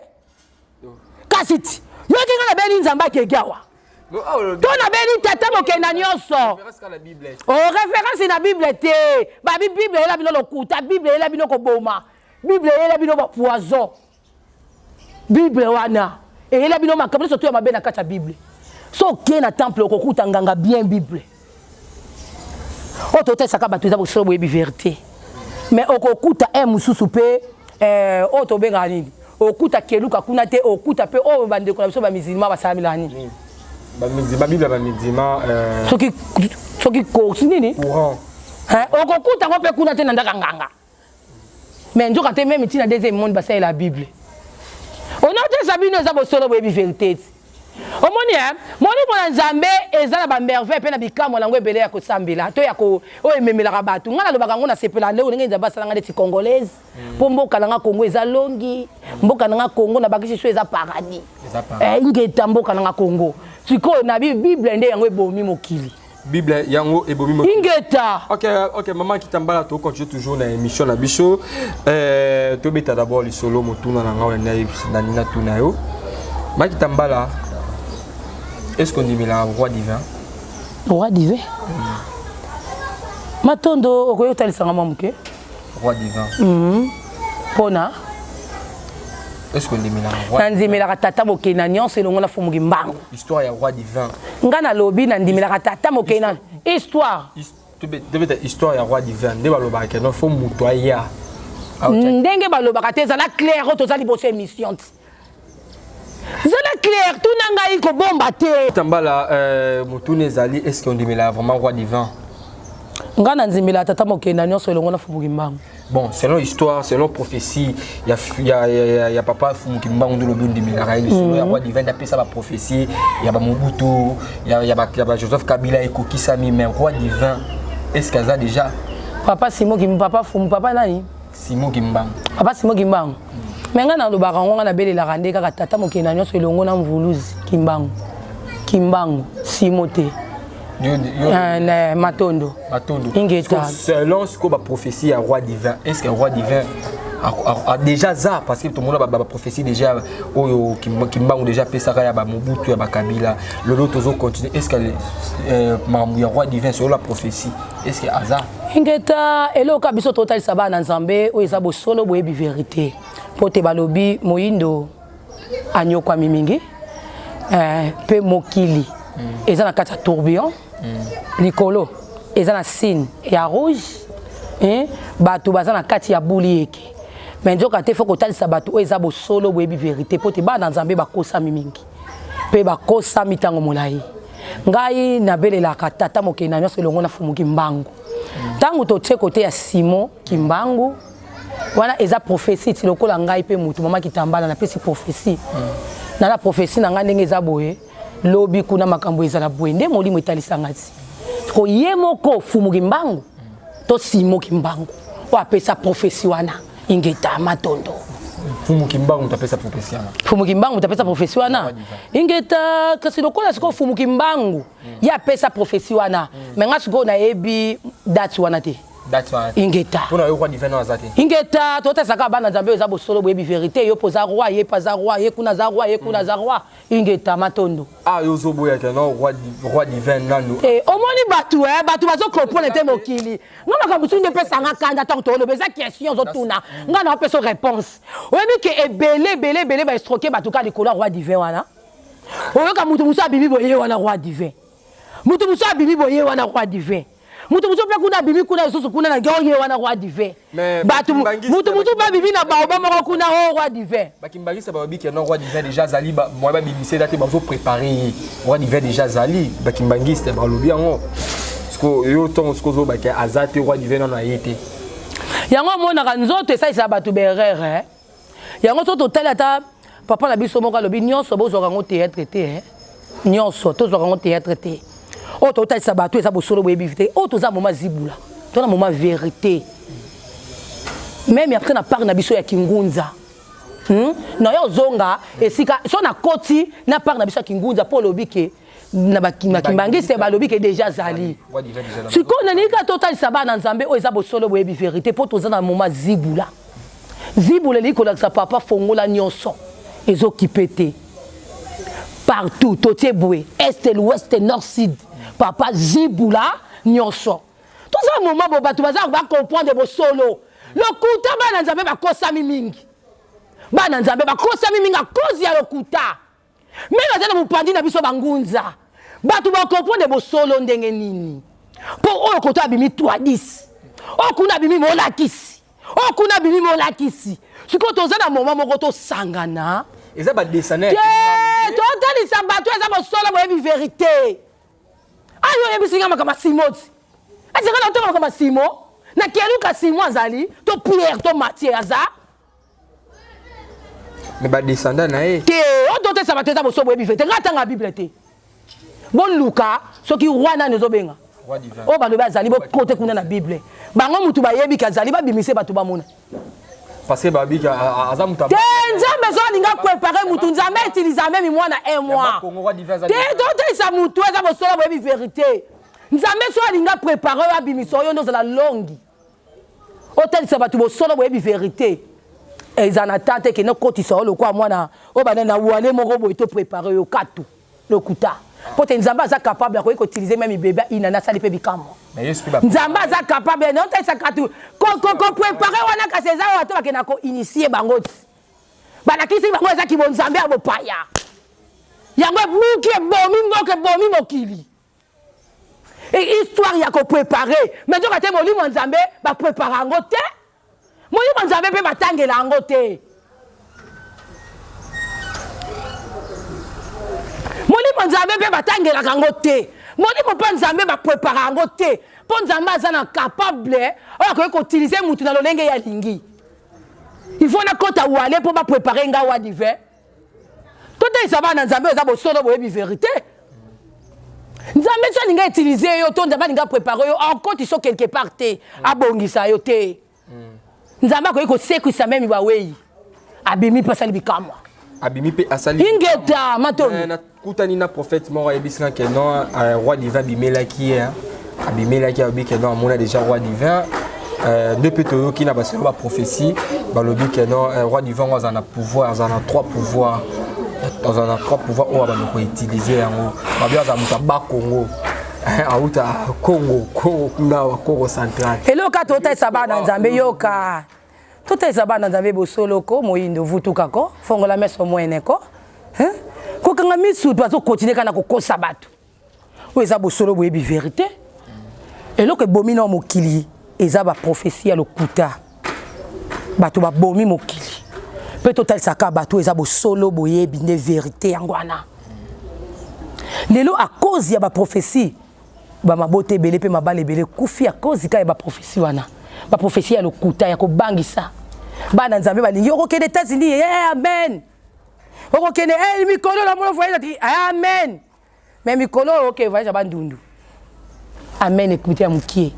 kasiti yokinga na beli nzamba gege awa to na beli tata mokenda nyonso référence na bible te ba bible ela bino lokuta bible ela bino koboma bible ela bino ba poison bible wana ela bino makambo surtout ya mabe na kati ya bible so ke na temple okokuta nganga bien bible toto saka bato eza bosolo boyebi vérité mais okuta mususu pe oto benga nini okuta keluka kuna te okuta pe o bande ko biso ba musulman ba samila nini ba bible ba musulman soki ko nini courant okuta ko pe kuna te na ndaka nganga mais njoka te même tina deuxième monde ba la bible on a te sabino za bo solo boyebi vérité omoni moni mona nzambe ezala ba merveille pe na bikamo nango ebele ya kosambela to ya ko o ememelaka bato ngana lobaka ngo na sepela leo ndenge nzamba sala ngati congolaise po mboka nanga Kongo eza longi mboka nanga Kongo na bakisi so eza paradis ingeta mboka nanga Kongo siko na bible nde yango ebomi mokili Bible yango ebomi mokili ingeta OK maman Kitambala to continue toujours na émission na biso to beta d'abord li solo motuna na ngawe na nina tuna yo Maman Kitambala. Est-ce qu'on dit le roi divin? Roi divin? Matondo, okoyo talisanga mamuke? Roi divin. Pona? Est-ce qu'on dit le roi? Nandimela tata mokena nyonso elongo na fumu mbango. Histoire ya roi divin. Ngana lobi nandimela tata mokena. Histoire. Histoire ya roi divin. Nde baloba ke no fo muto aya. Ndenge baloba te za la clair to za liboso émission. Zala clair, tout n'a pas bomba te. Tambala, Moutoune Zali, est-ce qu'on dit vraiment roi divin? Ngana nzimila tata mokena nyonso elongo na fumukimbango. Bon, selon histoire, selon prophétie, il y a papa fumukimbango de l'obun de Milaray, selon le roi divin d'après ça la prophétie, il y a Mobutu, il y a Joseph Kabila et Koki Sami, mais roi divin, est-ce qu'il y a déjà? Papa Simon Kim, papa Fumu, papa nani? Simon Kimbango. Papa Simon Kimbango. Mais ngana lobaka ngo na bele la rande kaka tata mokena nyonso elongo na mvuluzi Kimbango Simote Matondo ingeta selon ce que la prophétie à roi divin est-ce que le roi divin a déjà ça parce que tout le monde a la prophétie déjà oyo Kimbango déjà pesaka ya ba Mobutu ya ba Kabila le lot toujours continue est-ce que le roi divin selon la prophétie est-ce que hasard ingeta eloka biso total sabana nzambe oyo eza bosolo boyebi vérité pote balobi moyindo anyokwa mimingi pe mokili eza na kati ya tourbillon likolo eza na signe ya rouge bato baza na kati ya buli eke mais nzoka te fo kotalisa bato oyo eza bosolo boyebi vérité pote bana nzambe bakosami mingi pe bakosami ntango molai ngai nabelelaka tata mokena nyonso elongo na fumu Kimbango ntango totie kote ya Simon Kimbango wana eza prophétie ti lokola ngai pe mutu mama Kitambala na pesi prophétie na la prophétie na ngai ndenge eza boye lobi kuna makambo eza la boye nde molimo etalisa ngati ko yemoko fumu Kimbango to Simon Kimbango o apesa prophétie wana ingeta Matondo fumu Kimbango mutapesa prophétie wana fumu Kimbango mutapesa prophétie wana ingeta kasi lokola siko fumu Kimbango ya pesa prophétie wana menga siko na ebi date wana te that's why ingeta pour le roi divin na zate ingeta tota saka bana nzambe eza bosolo boyebi vérité yo poza roi ye paza roi ye kuna za roi ye kuna za roi ingeta Matondo yo zo boya ke no roi divin nanu omoni batu batu bazo comprendre te mokili ngana ka mutu nde pesa nga kanda tant to lobeza question zo tuna ngana pesa réponse oyebi ke ebele ba estroquer batu ka likolo roi divin wana oyoka mutu musa bibi boye wana roi divin mutu musa bibi boye wana roi divin mutu mutu pe kuna bibi kuna susu kuna na goye wana roi divin batu mutu ba bibi na ba obama kuna roi divin bakimbangisa ba biki no roi divin déjà zali ba moi ba bibi c'est date ba zo préparer roi divin déjà zali bakimbangisa ba lobi yango sko yo ton sko zo ba ke azate roi divin na yete yango mona ka nzoto esa isa batu berere yango so total ata papa na biso moko lobi nyonso bozo ka ngo théâtre te nyonso to zo ka ngo théâtre te o total sa bato eza bosolo boyebi vite o toza moma zibula to na moma vérité même après na part na biso ya Kingunza na yo zonga esika so na koti na part na biso ya Kingunza po lobike na bakimbangise balobike déjà zali siko na nika total sa bana nzambe o eza bosolo boyebi vérité po toza na moma zibula liko sa papa fongola nyonso ezo kipete partout totie boué est l'ouest nord sud papa zibula nyonso tout ça moment bo batu baza ba comprendre bo solo lokuta bana nzambe ba kosami mingi a cause ya lokuta mais bazana mupandi na biso bangunza batu ba comprendre bo solo ndenge nini po o kota bimi 310 o kuna bimi molakisi siko toza na moment moko to sangana eza ba dessiner totalisa bato eza bosolo boyebi vérité ayo yebisinga makama simoti ezeka na otanga makama simo na keluka simo azali to Pierre to Mathieu aza mais ba descendant na e te o dote ça va te ça boso boyebi vérité ngata nga bible te bon luka soki wana nezo benga roi divin o balobi azali bo kote kuna na bible bango mutu bayebi kazali babimise bato bamona parce que babi aza muta te nzambe so alinga préparer mutu nzambe utiliser même mwana un mois te dote ça mutu eza boso boyebi vérité nzambe so alinga préparer abimiso yo ndo za longi otalisa bato boso boyebi vérité ezana tate ke no kotisa o lokwa mwana o bana na wale moko boye to préparer yo katu lokuta pote nzamba za capable ya ko utiliser même bébé ina na sali pe bikamo nzamba za capable non ta katu ko préparer wana ka César wato bakena ko initier bango bana kisi bango za ki bon nzambe abo paya yango muki bomi mokili et histoire ya ko préparer mais donc ate molimo nzambe ba préparer ngo te molimo nzambe pe batangela ngo te molimo nzambe pe batangela kango te molimo pa nzambe ba préparer ngo te po nzambe azana capable oya ko utiliser mutu na lolenge ya lingi il faut na kota wale po ba préparer nga wa divin toto isaba na nzambe za bo solo boyebi vérité nzambe so linga utiliser yo to nzambe linga préparer yo encore tu so quelque part te abongisa yo te nzambe ko sekwisa même bawei abimi pasali bikamwa abimi pe asali ingeta matoni na kutani na prophète mort ebisina que non roi divin bimela qui abi que non mona déjà roi divin depuis to qui na ba solo ba prophétie ba lobi que non roi divin on a pouvoir on a trois pouvoirs on a trois pouvoirs on va nous utiliser yango ba bien za muta ba Congo auta Congo kuna wa Congo central eloka tota sabana nzambe yoka tota sabana nzambe bosolo ko moyindo vutuka ko fongola meso mwene ko ko kanga misu to azo continuer kana ko kosa bato o eza bosolo boyebi vérité eloko bomina mokili eza ba prophétie ya lokuta bato ba bomi mokili pe total saka bato eza bosolo boyebi ne vérité yangwana lelo à cause ya ba prophétie ba mabote belé pe mabale belé kufi à cause ka ya ba prophétie wana ba prophétie ya lokuta ya ko bangisa bana nzambe balingi oko des États-Unis amen oko kene mikolo la molo voyage amen mais mikolo OK voyage bandundu amen écoutez amukie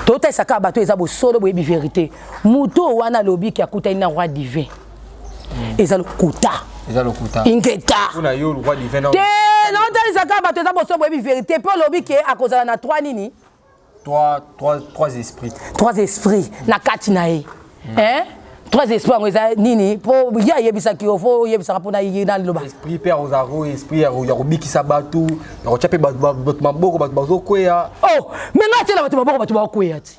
tota saka bato eza bo solo boyebi vérité muto wana lobi ki akuta ina roi divin eza lokuta ingeta kuna yo roi divin non non tali saka bato eza bo solo boyebi vérité pe lobi ki akozala na trois nini trois esprits na kati na ye trois esprits ngo eza nini po ya yebisa ki ofo yebisa rapona yina loba esprit père ozaro esprit ya robikisa bato ya kochape bato maboko bato bazokwea oh mais ngati la bato maboko bato bakwea ti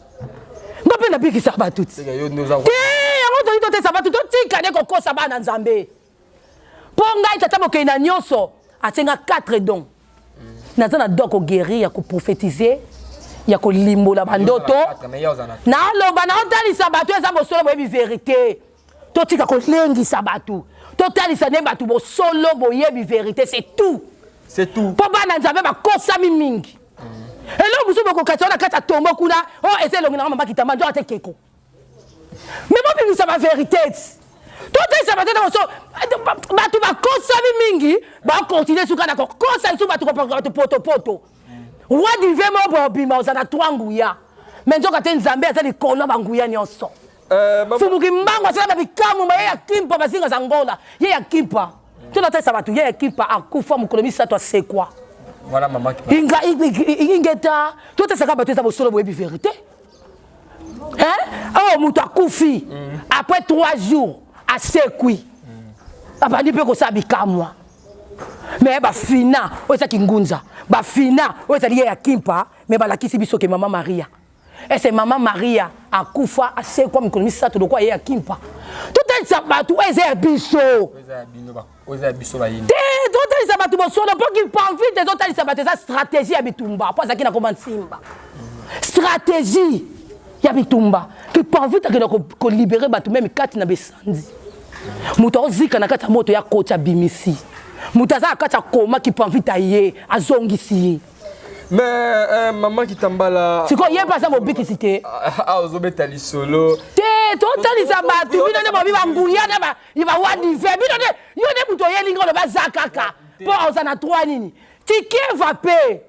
ngope na bikisa bato ti yo noza yango to te sabato to tika ne kokosa bana nzambe po ngai tata bokena nyonso atenga 4 dons nazana don ko guérir ya ko prophétiser ya ko limbola bandoto na loba na otalisa bato eza bosolo boyebi vérité to tika ko lengisa bato to talisa ne bato bosolo boyebi vérité c'est tout po bana nzambe bakosami mingi elo musu boko katona kata tombo kuna oh ese longi na mama kitamba ndo ate keko mais bon bimisa ba vérité to talisa bato na bosolo bato bakosami mingi ba continuer suka na kokosa su bato ko poto roi divin mo bobima ozana twanguya mais nzoka te nzambe ata likolo banguya nyonso fumuki mbango asala babikamu ma ye ya kimpa bazinga za ngola ye ya kimpa tona tesa bato ye ya kimpa akufa mokolo misato asekwa voilà maman qui ingeta totesaka bato eza bosolo boyebi vérité oh moto akufi après 3 jours asekwi abandi mpe kosala bikamwa mais bafina oyo ezaki ngunza bafina oyo ezali ye ya kimpa mais balakisi biso ke mama Maria ese mama Maria akufa asekwa mikolo misato lokwa ye ya kimpa totalisa bato oyo eza ya biso te totalisa bato bosolo mpo kipanvite totalisa bato eza stratégie ya bitumba mpo azalaki na koma nsimba stratégie ya bitumba kipanvite akenda kolibere bato meme kati na besandi moto ozika na kati ya moto ya koti abimisi moto aza na kati ya koma kipanvite ye azongisi ye mais maman Kitambala siko ye mpe aza mobikisi te ozobeta lisolo te totalisa bato bino nde bobi banguya nde bawadive bino nde yo nde moto oyelinga oloba za kaka mpo aoza na 3 nini tike va pe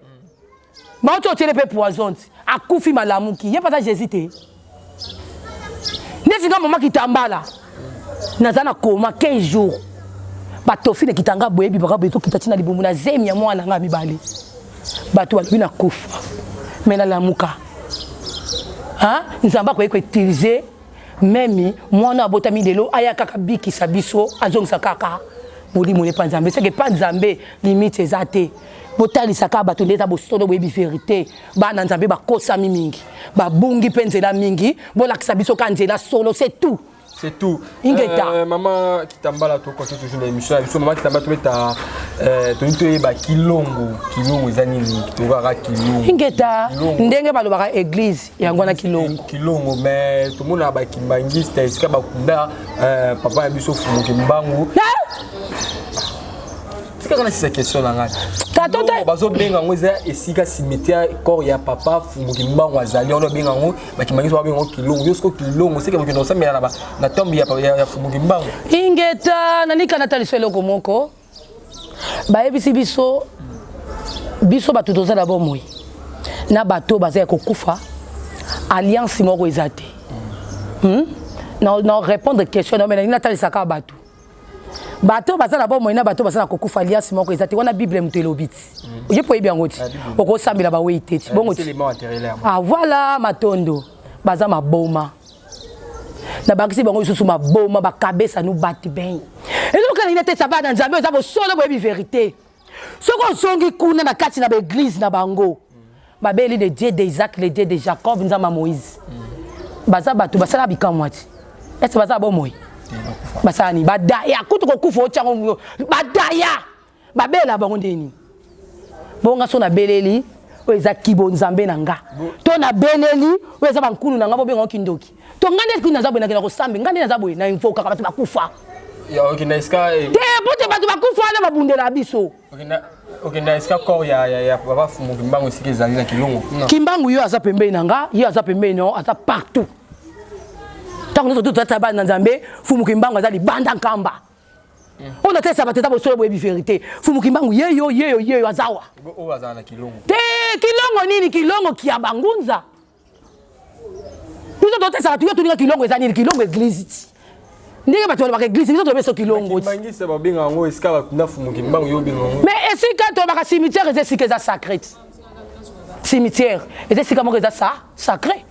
baoti otiele mpe poison akufi malamuki ye mpasa jésus te nde singa mama kitambala naza na koma 15 jours batofi ne kitanga boyebi bakaboye tokita ntina libumu na zemi ya mwana nga mibale bato balobi na kufa me nalamuka nzambe akoki koutilize memi mwana abotami lelo aya kaka bikisa biso azongisa kaka molimo ne pa nzambe seke pa nzambe limite eza te botalisaka bato nde eza bosolo boyebi verité bana nzambe bakosami mingi babungi mpe nzela mingi bolakisa biso ka nzela solo c'est tout. C'est tout. Ingeta. Maman Kitambala, tu continues toujours l'émission. Maman Kitambala, tu as kilongo ezanini kitongara kilongo. Ingeta. Ndenge balobaka église yangwana kilongo. Kilongo mais tout le monde a ba kimbangiste iska bakunda papa biso fumuke mbangu. C'est quand cette question là ngani. Tatote bazo benga ngoza esika cimetière corps ya papa fumuke mbangu azali ono benga ngo bakimangisi wa benga kilongo yosko kilongo c'est que vous nous sommes na tombe ya fumuke mbangu. Ingeta nanika nataliswe loko moko. Bayebisi biso bato toza na bomoi. Na bato bazaya kokufa alliance moko ezate. Na répondre question na mena natalisaka bato. Bato bazala bomoi na bato bazala kokufa alliance moko ezate wana Bible mutelobiti. Je peux bien ngoti. Oko sambila ba weiteti. Bongoti. Ah voilà matondo. Baza maboma. Na bakisi bango isusu maboma bakabesa nu bati ben. Et donc quand il était sabbat dans Nzambe za solo boyebi vérité. Soko songi kuna na kati na ba église na bango. Babeli le Dieu d'Isaac, le Dieu de Jacob, nzama Moïse. Baza bato basala bikamwati. Est-ce baza bomoi? Basani badaya kutu kokufa ochango badaya. Babela bango ndeni. Bonga so na beleli oeza kibo nzambe nanga. To na beleli oeza bankulu nanga bo benga kindoki. To ngande kuna zabwe na kina ko sambe ngande na zabwe na info kaka bato bakufa. Ya okina iska te bote bato bakufa na babundela biso. Okina iska ko ya baba fumu kimbangu sike zali na kilongo. Kimbangu yo aza pembeni nanga, yo aza pembeni no, aza partout. Tango zo tata ba na nzambe fumu kimbangu aza libanda nkamba. On a tesa bateta bo solo boyebi vérité. Fumu kimbangu yeyo azawa. O aza na kilongo. Te kilongo nini kilongo kia bangunza. Biso totesa batu yo tuninga kilongo eza nini kilongo église. Ndenge bato ba église biso tobeso kilongo. Bangisa ba benga ngo eska ba kuna fumu kimbangu yo benga ngo. Mais esika to ba cimetière ezesika eza sacré. Cimetière ezesika moko eza sacré.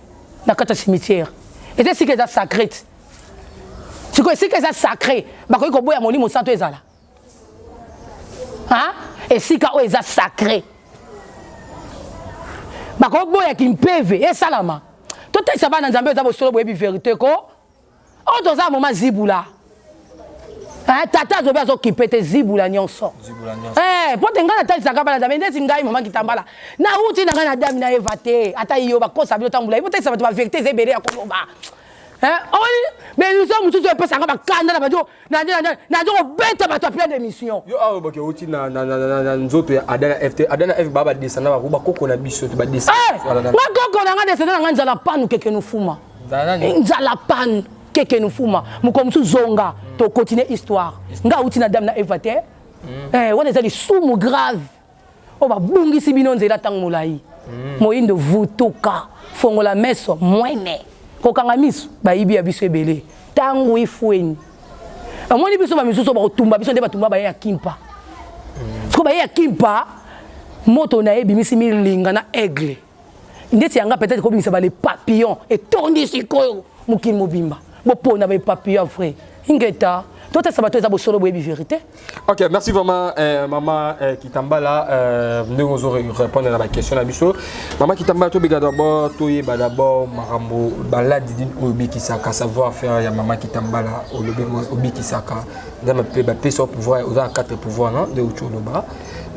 Na kata cimetière. Ezesika eza sacré. Siko esika eza sacré. Bakoki koboya molimo santo ezala. Hein? Esika o eza sacré. Bako boya kimpeve esalama. Tota isa bana nzambe eza bosolo boyebi vérité ko. O toza moma zibula. Tata zobe azo kipete zibula nyonso. Pote ngana talisaka bana nzambe ndesi ngai mama kitambala. Na uti na ngana dami na evate. Ata iyo bakosa bilo tambula. Pote isa bato ba vérité ezebele ya koloba. Mais nous sommes tous un peu sangaba kanda na bajo na jo beta bato plein d'émissions. Yo awo bake uti na nzoto ya Adana F baba descendre ba kuba koko na biso to ba descendre. Nga koko na nga descendre nga nzala panu keke nufuma. Nzala panu keke nufuma. Mukomsu zonga to continuer histoire. Nga uti na dame na evate. Wana ezali sumu grave. O ba bungisi bino nzela tangu molai. Moyindo vutuka fongola meso mwene. Kokanga miso bayibi ya biso ebele tangu ifweni amoni biso ba misuso ba kotumba biso nde batumba ba ya kimpa siko ba ya kimpa moto na yebi misi milinga na aigle ndeti yanga peut-être ko bimisa ba les papillons et tondi sikoyo mukini mobimba bo pona ba papillons frère ingeta toi ça va toi ça bo solo boyebi vérité. OK, merci vraiment maman Kitambala nous nous répondre à la question na biso. Maman Kitambala to biga d'abord to yeba d'abord marambo baladi din obi kisaka savoir faire ya maman Kitambala obi kisaka ndama pe ba peso pouvoir aux 4 pouvoirs non de uchonoba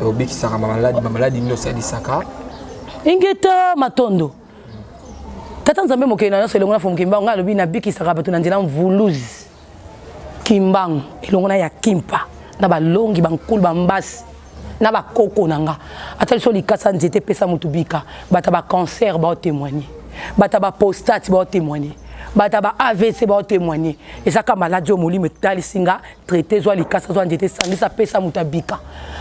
obi kisaka maladi no sadi saka ingeta matondo tata nzambe mokena na selongo na fomu kimba ngalo bi na bikisaka bato na nzela mvuluzi Kimbang, elongona ya kimpa, na ba longi bankulu bambasi, na ba koko nanga. Atali so likasa nzete pesa mutubika, bata ba cancer ba témoigner, bata ba prostate ba témoigner, bata ba AVC ba témoigner et ça comme maladie au molimo tali singa traité zo likasa zo ndete sangisa pesa mutabika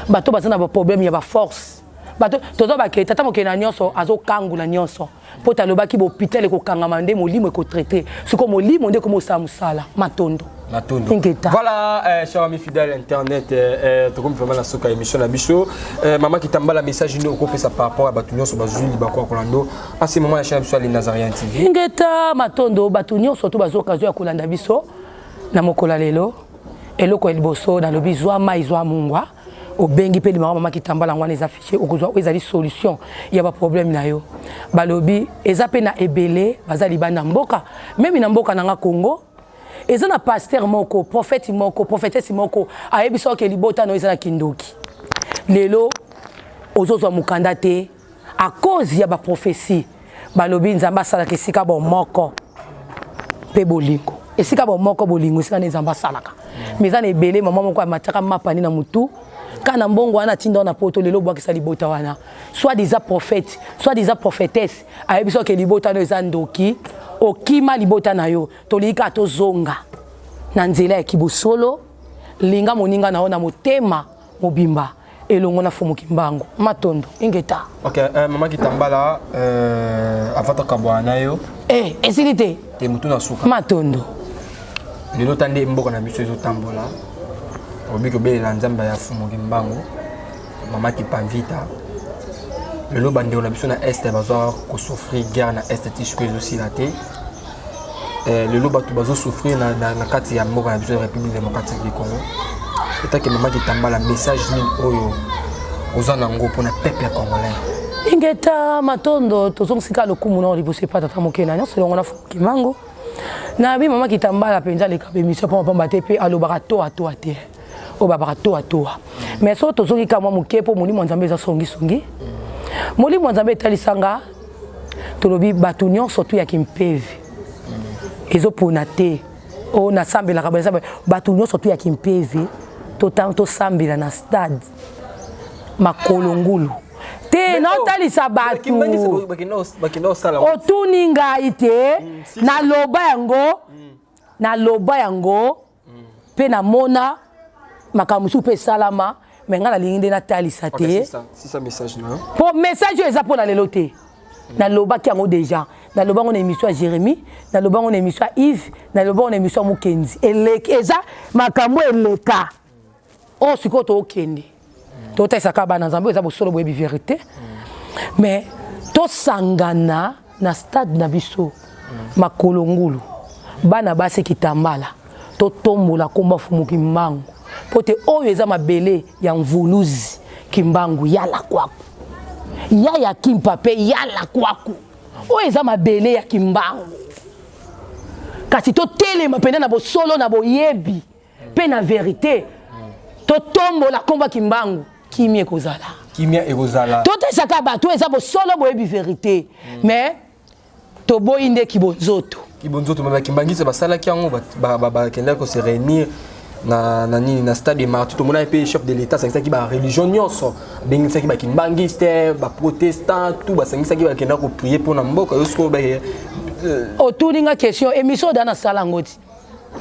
bato bazana ba problème ya ba force bato tozo ba ke tata mokena nyonso azo kangula nyonso pota loba ki bo hôpital ko kangama nde molimo ko traité siko molimo nde ko mosamusala matondo. Voilà, chers amis fidèles internet, comme vraiment la soka émission la bicho, maman qui t'emballa message nous au ça par rapport à Batunion sur Bazuli Libako Kolando. À ce moment la chaîne sur les Nazariens TV. Ingeta matondo Batunion surtout bazo occasion ya Kolanda biso na mokola lelo eloko eliboso na lobi zwa maizwa mungwa obengi pe maman qui t'emballa ngwana les afficher okozwa ezali solution il y a pas problème na yo balobi ezape na ebele bazali bana mboka même na mboka na Congo. Et ça, pasteur moko, prophète moko, prophétesse moko, a ebiso ke libota no ezana kindoki. Lelo ozozo mukandate à cause ya ba prophétie. Balobi nzamba sala ke sika bo moko. Pe bolingo. Et sika bo moko bolingo sika nzamba salaka. Mais ana ebele maman moko amataka mapani na mutu. Kana mbongo wana tinda na poto lelo bwa kisali bota wana. Soit des prophètes, soit des prophétesses, a ebiso ke libota no ezandoki. Okima libota na yo tolika to zonga na nzela ya kibosolo linga moninga na ona motema mobimba elongo na fumu kimbango matondo ingeta. OK, maman qui tambala avata kabwana yo esilite te mutu na suka matondo lelo tande mboka na biso ezo tambola obiko belela nzamba ya fumu kimbango maman qui panvita le bandé on a besoin na est bazo ko souffrir guerre na est tisku aussi la té le loba tu bazo souffrir na kati ya mboka na besoin République démocratique du Congo et que maman qui tambala message ni oyo ozana ngo pour na peuple congolais ingeta matondo tozongusika lokumu na libose pa tata mokena nyonso longo na fuki mango na bi maman qui tambala penza le kabe mission pour pamba te pe alobaka to te o babaka to mais so tozongika mwa mukepo muli mwanzambe za songi Moli mwanzambe talisanga tolobi batu nyonso tu ya kimpevi ezo pona te o na sambela ka batu nyonso tu ya kimpevi to tanto sambela na stade makolongulu te na talisa batu otuni ngai te na loba yango pe na mona makamusu pe salama mais ngala lingende na talisa te si ça message non pour message eza pour la leloté na loba ki yango déjà na loba on émission à Jérémy na loba on émission à Yves na loba on émission à Mukenzi eza makambo eleka o sikoto okende to ta saka bana nzambe eza bosolo boyebi vérité mais to sangana na stade na biso makolongulu bana base kitambala to tombola komba fumu kimbango pote oyo eza mabele ya mvuluzi kimbangu yala kwako ya kimpa pe yala kwako oyo eza mabele ya kimbangu kasi to telema penda na bosolo na boyebi pe na vérité to tombola komba kimbangu kimia ekozala to tesaka bato eza bosolo boyebi vérité mais to boyinde kibonzoto mama kimbangisa basala ki yango ba kenda ko se réunir na stade de Martyr tout le monde a payé chef de l'état c'est ça qui ba religion nyonso bengi ça qui ba kimbangiste ba protestant tout ba ça qui ba kenda ko prier pour na mboka yosko ba otuninga question émission dana sala ngoti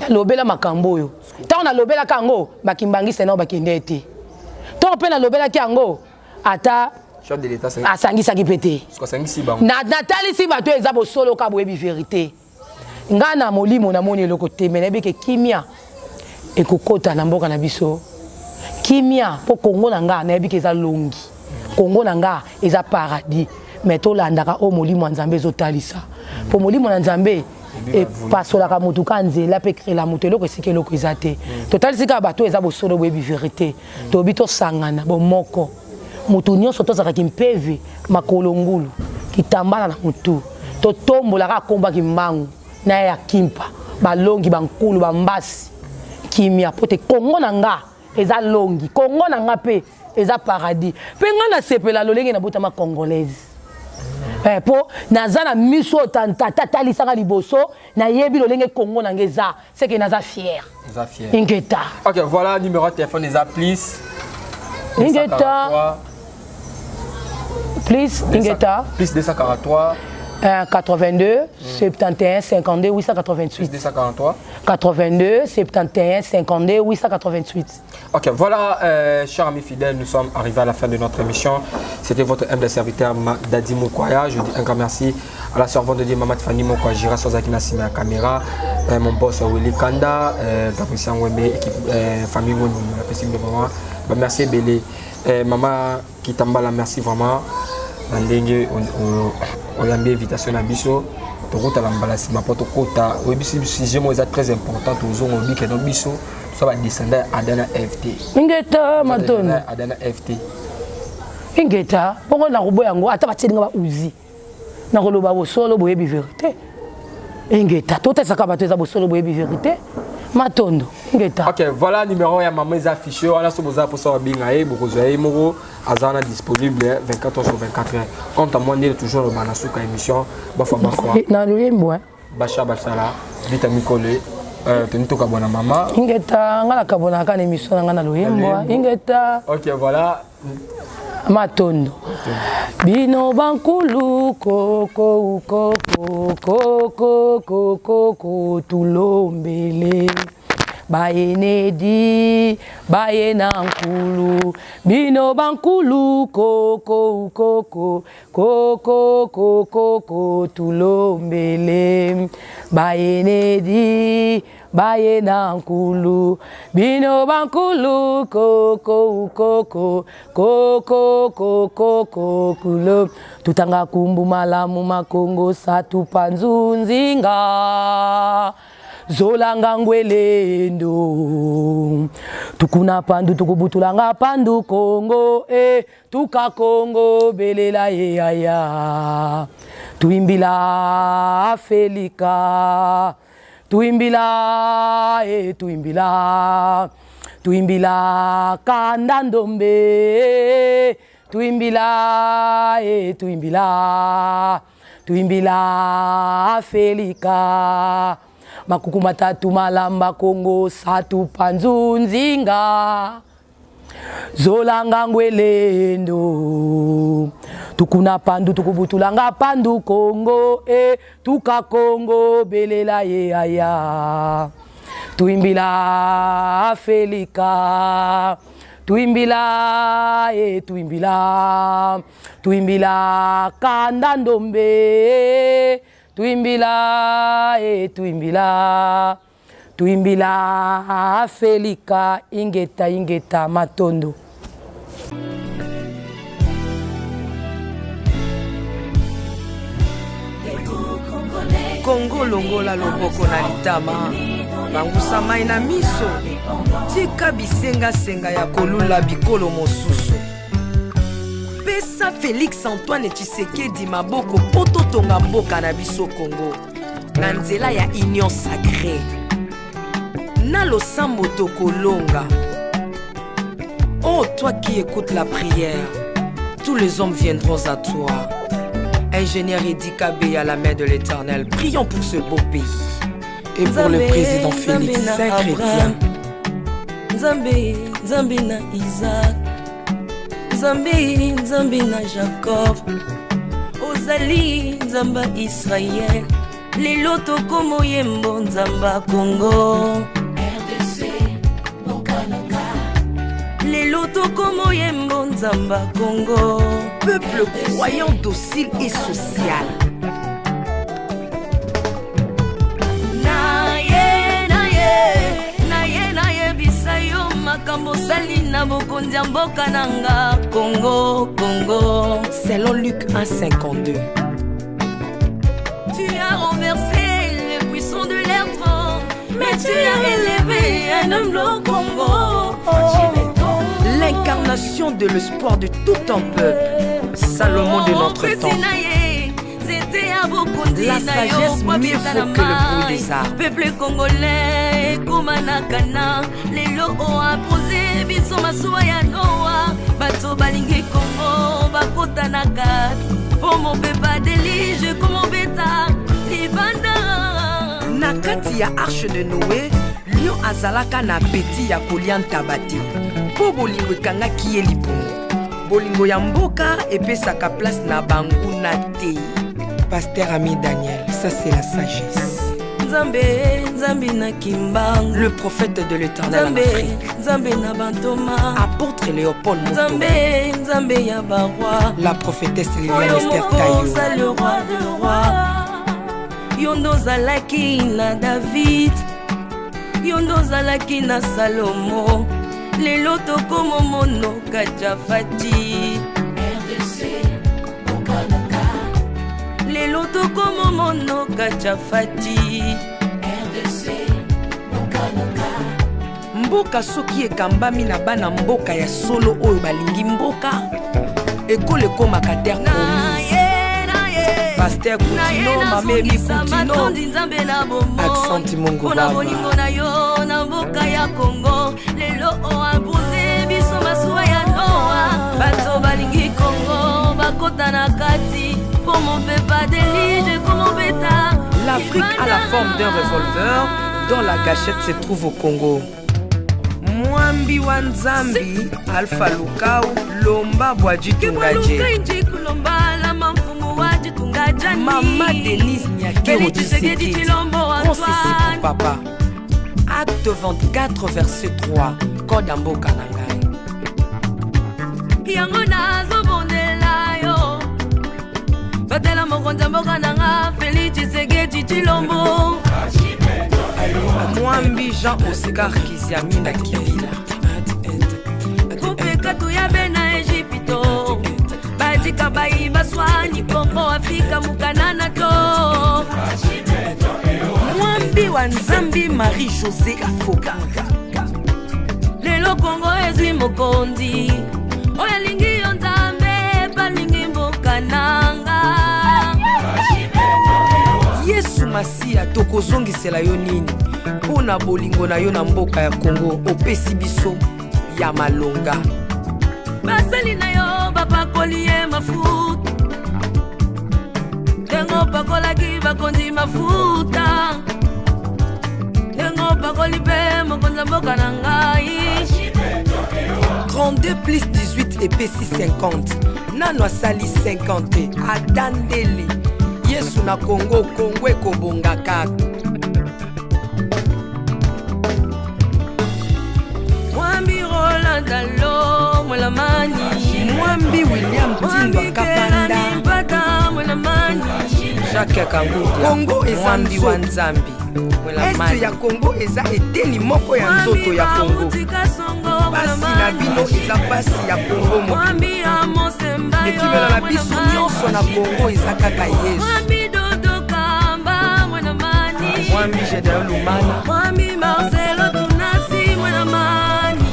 lobela makambo yo ta na lobela kango ba kimbangiste na ba kindete to pe na lobela kango ata chef de l'état c'est asangisa ki pété na talisi bato eza bo solo ka boyebi vérité ngana molimo na moni eloko te mais nabike kimia ekokota na mboka na biso kimia po Congo na nga nabike eza longi Congo na nga eza paradis mais to landaka o molimo nzambe ezotalisa po molimo na nzambe e pasolaka mutu ka nzela pe créer mutu eloko esika eloko eza te totalisika bato eza bosolo boyebi vérité tobi tosangana bomoko mutu nyonso tozaka kimpevi makolongulu kitambala na mutu totombolaka komba kimbangu na ya kimpa balongi bankulu bambasi kimia pote Congo na nga eza longi Congo na nga pe eza paradis pe nga na sepela lolenge na botama congolaise po nazana miso tata talisanga liboso na yebi lolenge Congo na nga eza c'est que naza fier ingeta. OK, voilà numéro de téléphone des applis ingeta please ingeta plus 243 82 71 52 888. 243 82 71 52 888. Ok, voilà, chers amis fidèles, nous sommes arrivés à la fin de notre émission. C'était votre humble serviteur Dadi Mokoya. Je dis un grand merci à la servante de Dieu Maman Fanny Mokoya, Jira Sozaki Nassime à la caméra, mon boss Willy Kanda, Gabriel Wembe, équipe famille Woni, merci vraiment. Merci Bélé. Maman Kitambala, merci vraiment. On a mis invitation à Bisso. Tu as l'emballage, ma pote Kota. Le sujet est très important. Tu as dit que nous Bisso, ça va descendre à Adana FT. Ingeta, Maton. Adana FT. Ingeta, pourquoi on a robot yango? Attends, tu as dit Uzi. Na koloba bo solo boye bi vérité. Ingeta, tout est ça ka bato za bo solo boye bi vérité. Matondo, Ingeta. Ok, voilà numéro ya maman est affiché. On a ce besoin pour ça bien aïe, beaucoup de moro. Azana disponible 24 heures sur 24 heures. Quant à moi, on est toujours le Manasuka émission. Bafa bafa. Na le yembo. Bacha Bachala, vitamine collé. Tenu to kabona mama. Ingeta, ngala kabona ka émission ngana le yembo. Ingeta. Ok, voilà. Matondo. Bino bankulu koko koko koko koko tulombele. Bayenedi bayena nkulu bino bankulu koko koko koko koko tulombele. Bayenedi bayena nkulu bino bankulu koko koko koko koko kulo tutanga kumbu malamu makongo satu panzunzinga zolanga ngwelendo tukuna pandu tukubutulanga pandu Kongo tuka Kongo belela ye aya tuimbila Felika tuimbila tuimbila tuimbila kanda ndombe tuimbila tuimbila tuimbila Felika makuku matatu malamba Kongo satu panzunzinga zolanga ngwelendo tukuna pandu tukubutulanga pandu Kongo tuka Kongo belela ye aya tuimbila Felika tuimbila tuimbila tuimbila kanda ndombe tuimbila tuimbila tuimbila Felika ingeta ingeta Matondo. Congo longola loboko na litama bangusa mai na miso tika bisenga senga ya kolula bikolo mosusu pesa Félix Antoine Tshisekedi maboko poto tonga mboka na biso Congo na nzela ya union sacrée na losambo tokolonga. Oh toi qui écoutes la prière, tous les hommes viendront à toi. Ingénieur Edi Kabé à la main de l'Éternel, prions pour ce beau pays et pour le président Félix Saint-Chrétien. Nzambe, Nzambe na Isaac, Nzambe, Nzambe na Jacob, Ozali, Nzamba Israël, lelo tokomo yembo Nzamba Congo, RDC, Nokanaka, lelo tokomo yembo Nzamba Congo. Peuple croyant docile et social. Salina bokondia mboka nanga Congo, Congo. Selon Luc 1,52. Tu as renversé les puissants de l'air trône, mais tu as élevé un homme au Congo. L'incarnation de l'espoir de tout un peuple. Salomon de notre temps. La sagesse mieux faut que le bruit des arbres. Peuple congolais, Kumanakana, les lots ont posé, biso masuaya noa, bato balingi Congo, bakota nakat, pour mon pepa délige, comme mon bêta, libanda. Nakati ya arche de Noé, lion azalaka na beti ya kolian tabati. Po bolingo kanga kiye lipungu. Bolingo ya mboka epesaka place na bangu na te. Pasteur Ami Daniel, ça c'est la sagesse. Le prophète de l'Éternel en Afrique. Apôtre Léopold Moutou. La prophétesse Liliane Esther Tayo. Le roi de roi. Yondo zalaki na David. Yondo zalaki na Salomo. Lelo tokomo mono Kajafati. RDC Bokanaka. Lelo tokomo mono Kajafati. RDC Bokanaka. Mboka soki ekambami na bana mboka ya solo oyo balingi mboka. Ekole komaka terre promise. Pasteur Koutino, Mameli Koutino. Accent Mongo Baba. Na yo na mboka ya Congo. Lelo o abuse biso masuwa ya Noa. Bato balingi Congo bakota na kati. Comment on peut pas déliger, comment on peut ta. L'Afrique a la forme d'un revolver dont la gâchette se trouve au Congo. Mwambi Wanzambi, Alpha Lukau, Lomba Bwadji Tungaje. Maman Denise Nyakero Tshisekedi, Consissi pour papa. Acte 24, verset 3, Code Amboka Nangai. Yango nazo bondela yo. Batela mokonza mboka nanga, Félix Tshisekedi Tshilombo. Mwambi Jean Oscar Kiziami na Kibila. Kupeka tuyabe na Egypto. Badika bayi baswani Kongo Afrika mukanana to. Mwambi Wanzambi Marie-Josée Afoka. Lelo Kongo ezwi mokonzi. Oya lingi yo Nzambe balingi mboka nanga. Yesu Masia tokozongisela yo nini? Pona bolingo na yo na mboka ya Congo opesi biso ya malonga. Basali na yo bapakoli ye mafuta. Tengo pakolaki bakonzi mafuta. Tengo pakoli pe mokonza mboka na ngai. 32 plus 18 epesi 50. Nano asali 50. Adandeli. Yesu na Congo, Congo ekobonga kaka. Mwambi Roland Dalo mwelamani. Mwambi William Tindwa Kapanda. Jacques Kangudia. Congo eza Mwambi Wanzambi. Est ya Congo eza eteni moko ya nzoto ya Congo. Basi na bino eza basi ya Congo moko. Ekibela na biso nyonso na Congo eza kaka Yesu. Mwambi Jedeo Lumana. Mwambi Marcelo Tunasi mwenamani.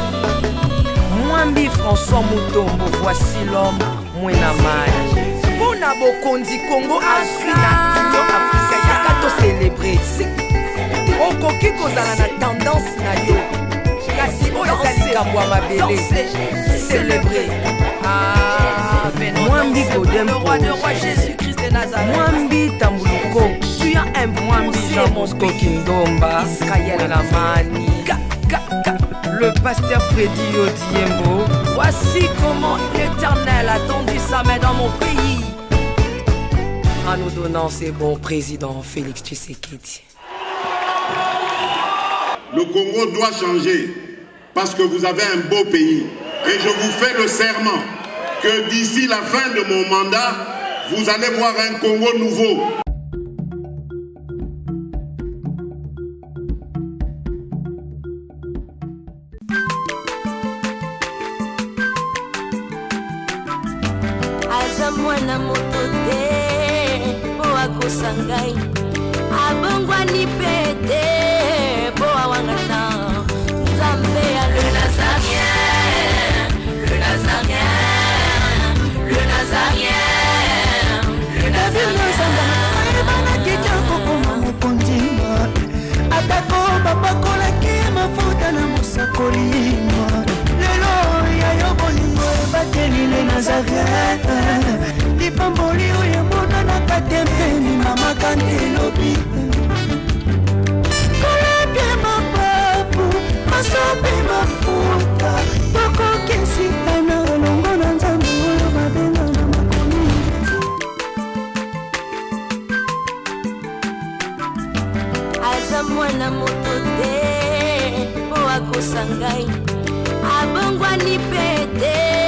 Mwambi François Mutombo, voici l'homme mwenamani. Pona bokonzi Congo azwi na Union Africa yaka to célébrer. Okoki kozala na tendance na yo. Kasi oyo eza likambo ya mabele. Célébrer. Mwambi Godempo. Mwambi Tambuluko. Tu as un Mwambi Jean Mosco Kindomba. Israël Lamani. Le pasteur Freddy Odiembo. Voici comment l'Éternel a tendu sa main dans mon pays en nous donnant ses bons présidents Félix Tshisekedi. Le Congo doit changer parce que vous avez un beau pays. Et je vous fais le serment que d'ici la fin de mon mandat, vous allez voir un Congo nouveau. Mwana moto te po akosangai abongwani pete po awangana Nzambe ya le Nazarien, le Nazarien, le Nazarien, le Nazarien. Bana kitoko koma mukondima atako babakolaki mafuta na musakoli lelo ya yo bolingo ebateli le Nazarien. Lipamboli oyo monana katempeni mama kantelobi koleke mapapu masope mafuta tokokesitana olongo na Nzambe oyo babenga na makomi mwana moto te po akosa ngai abongwani pete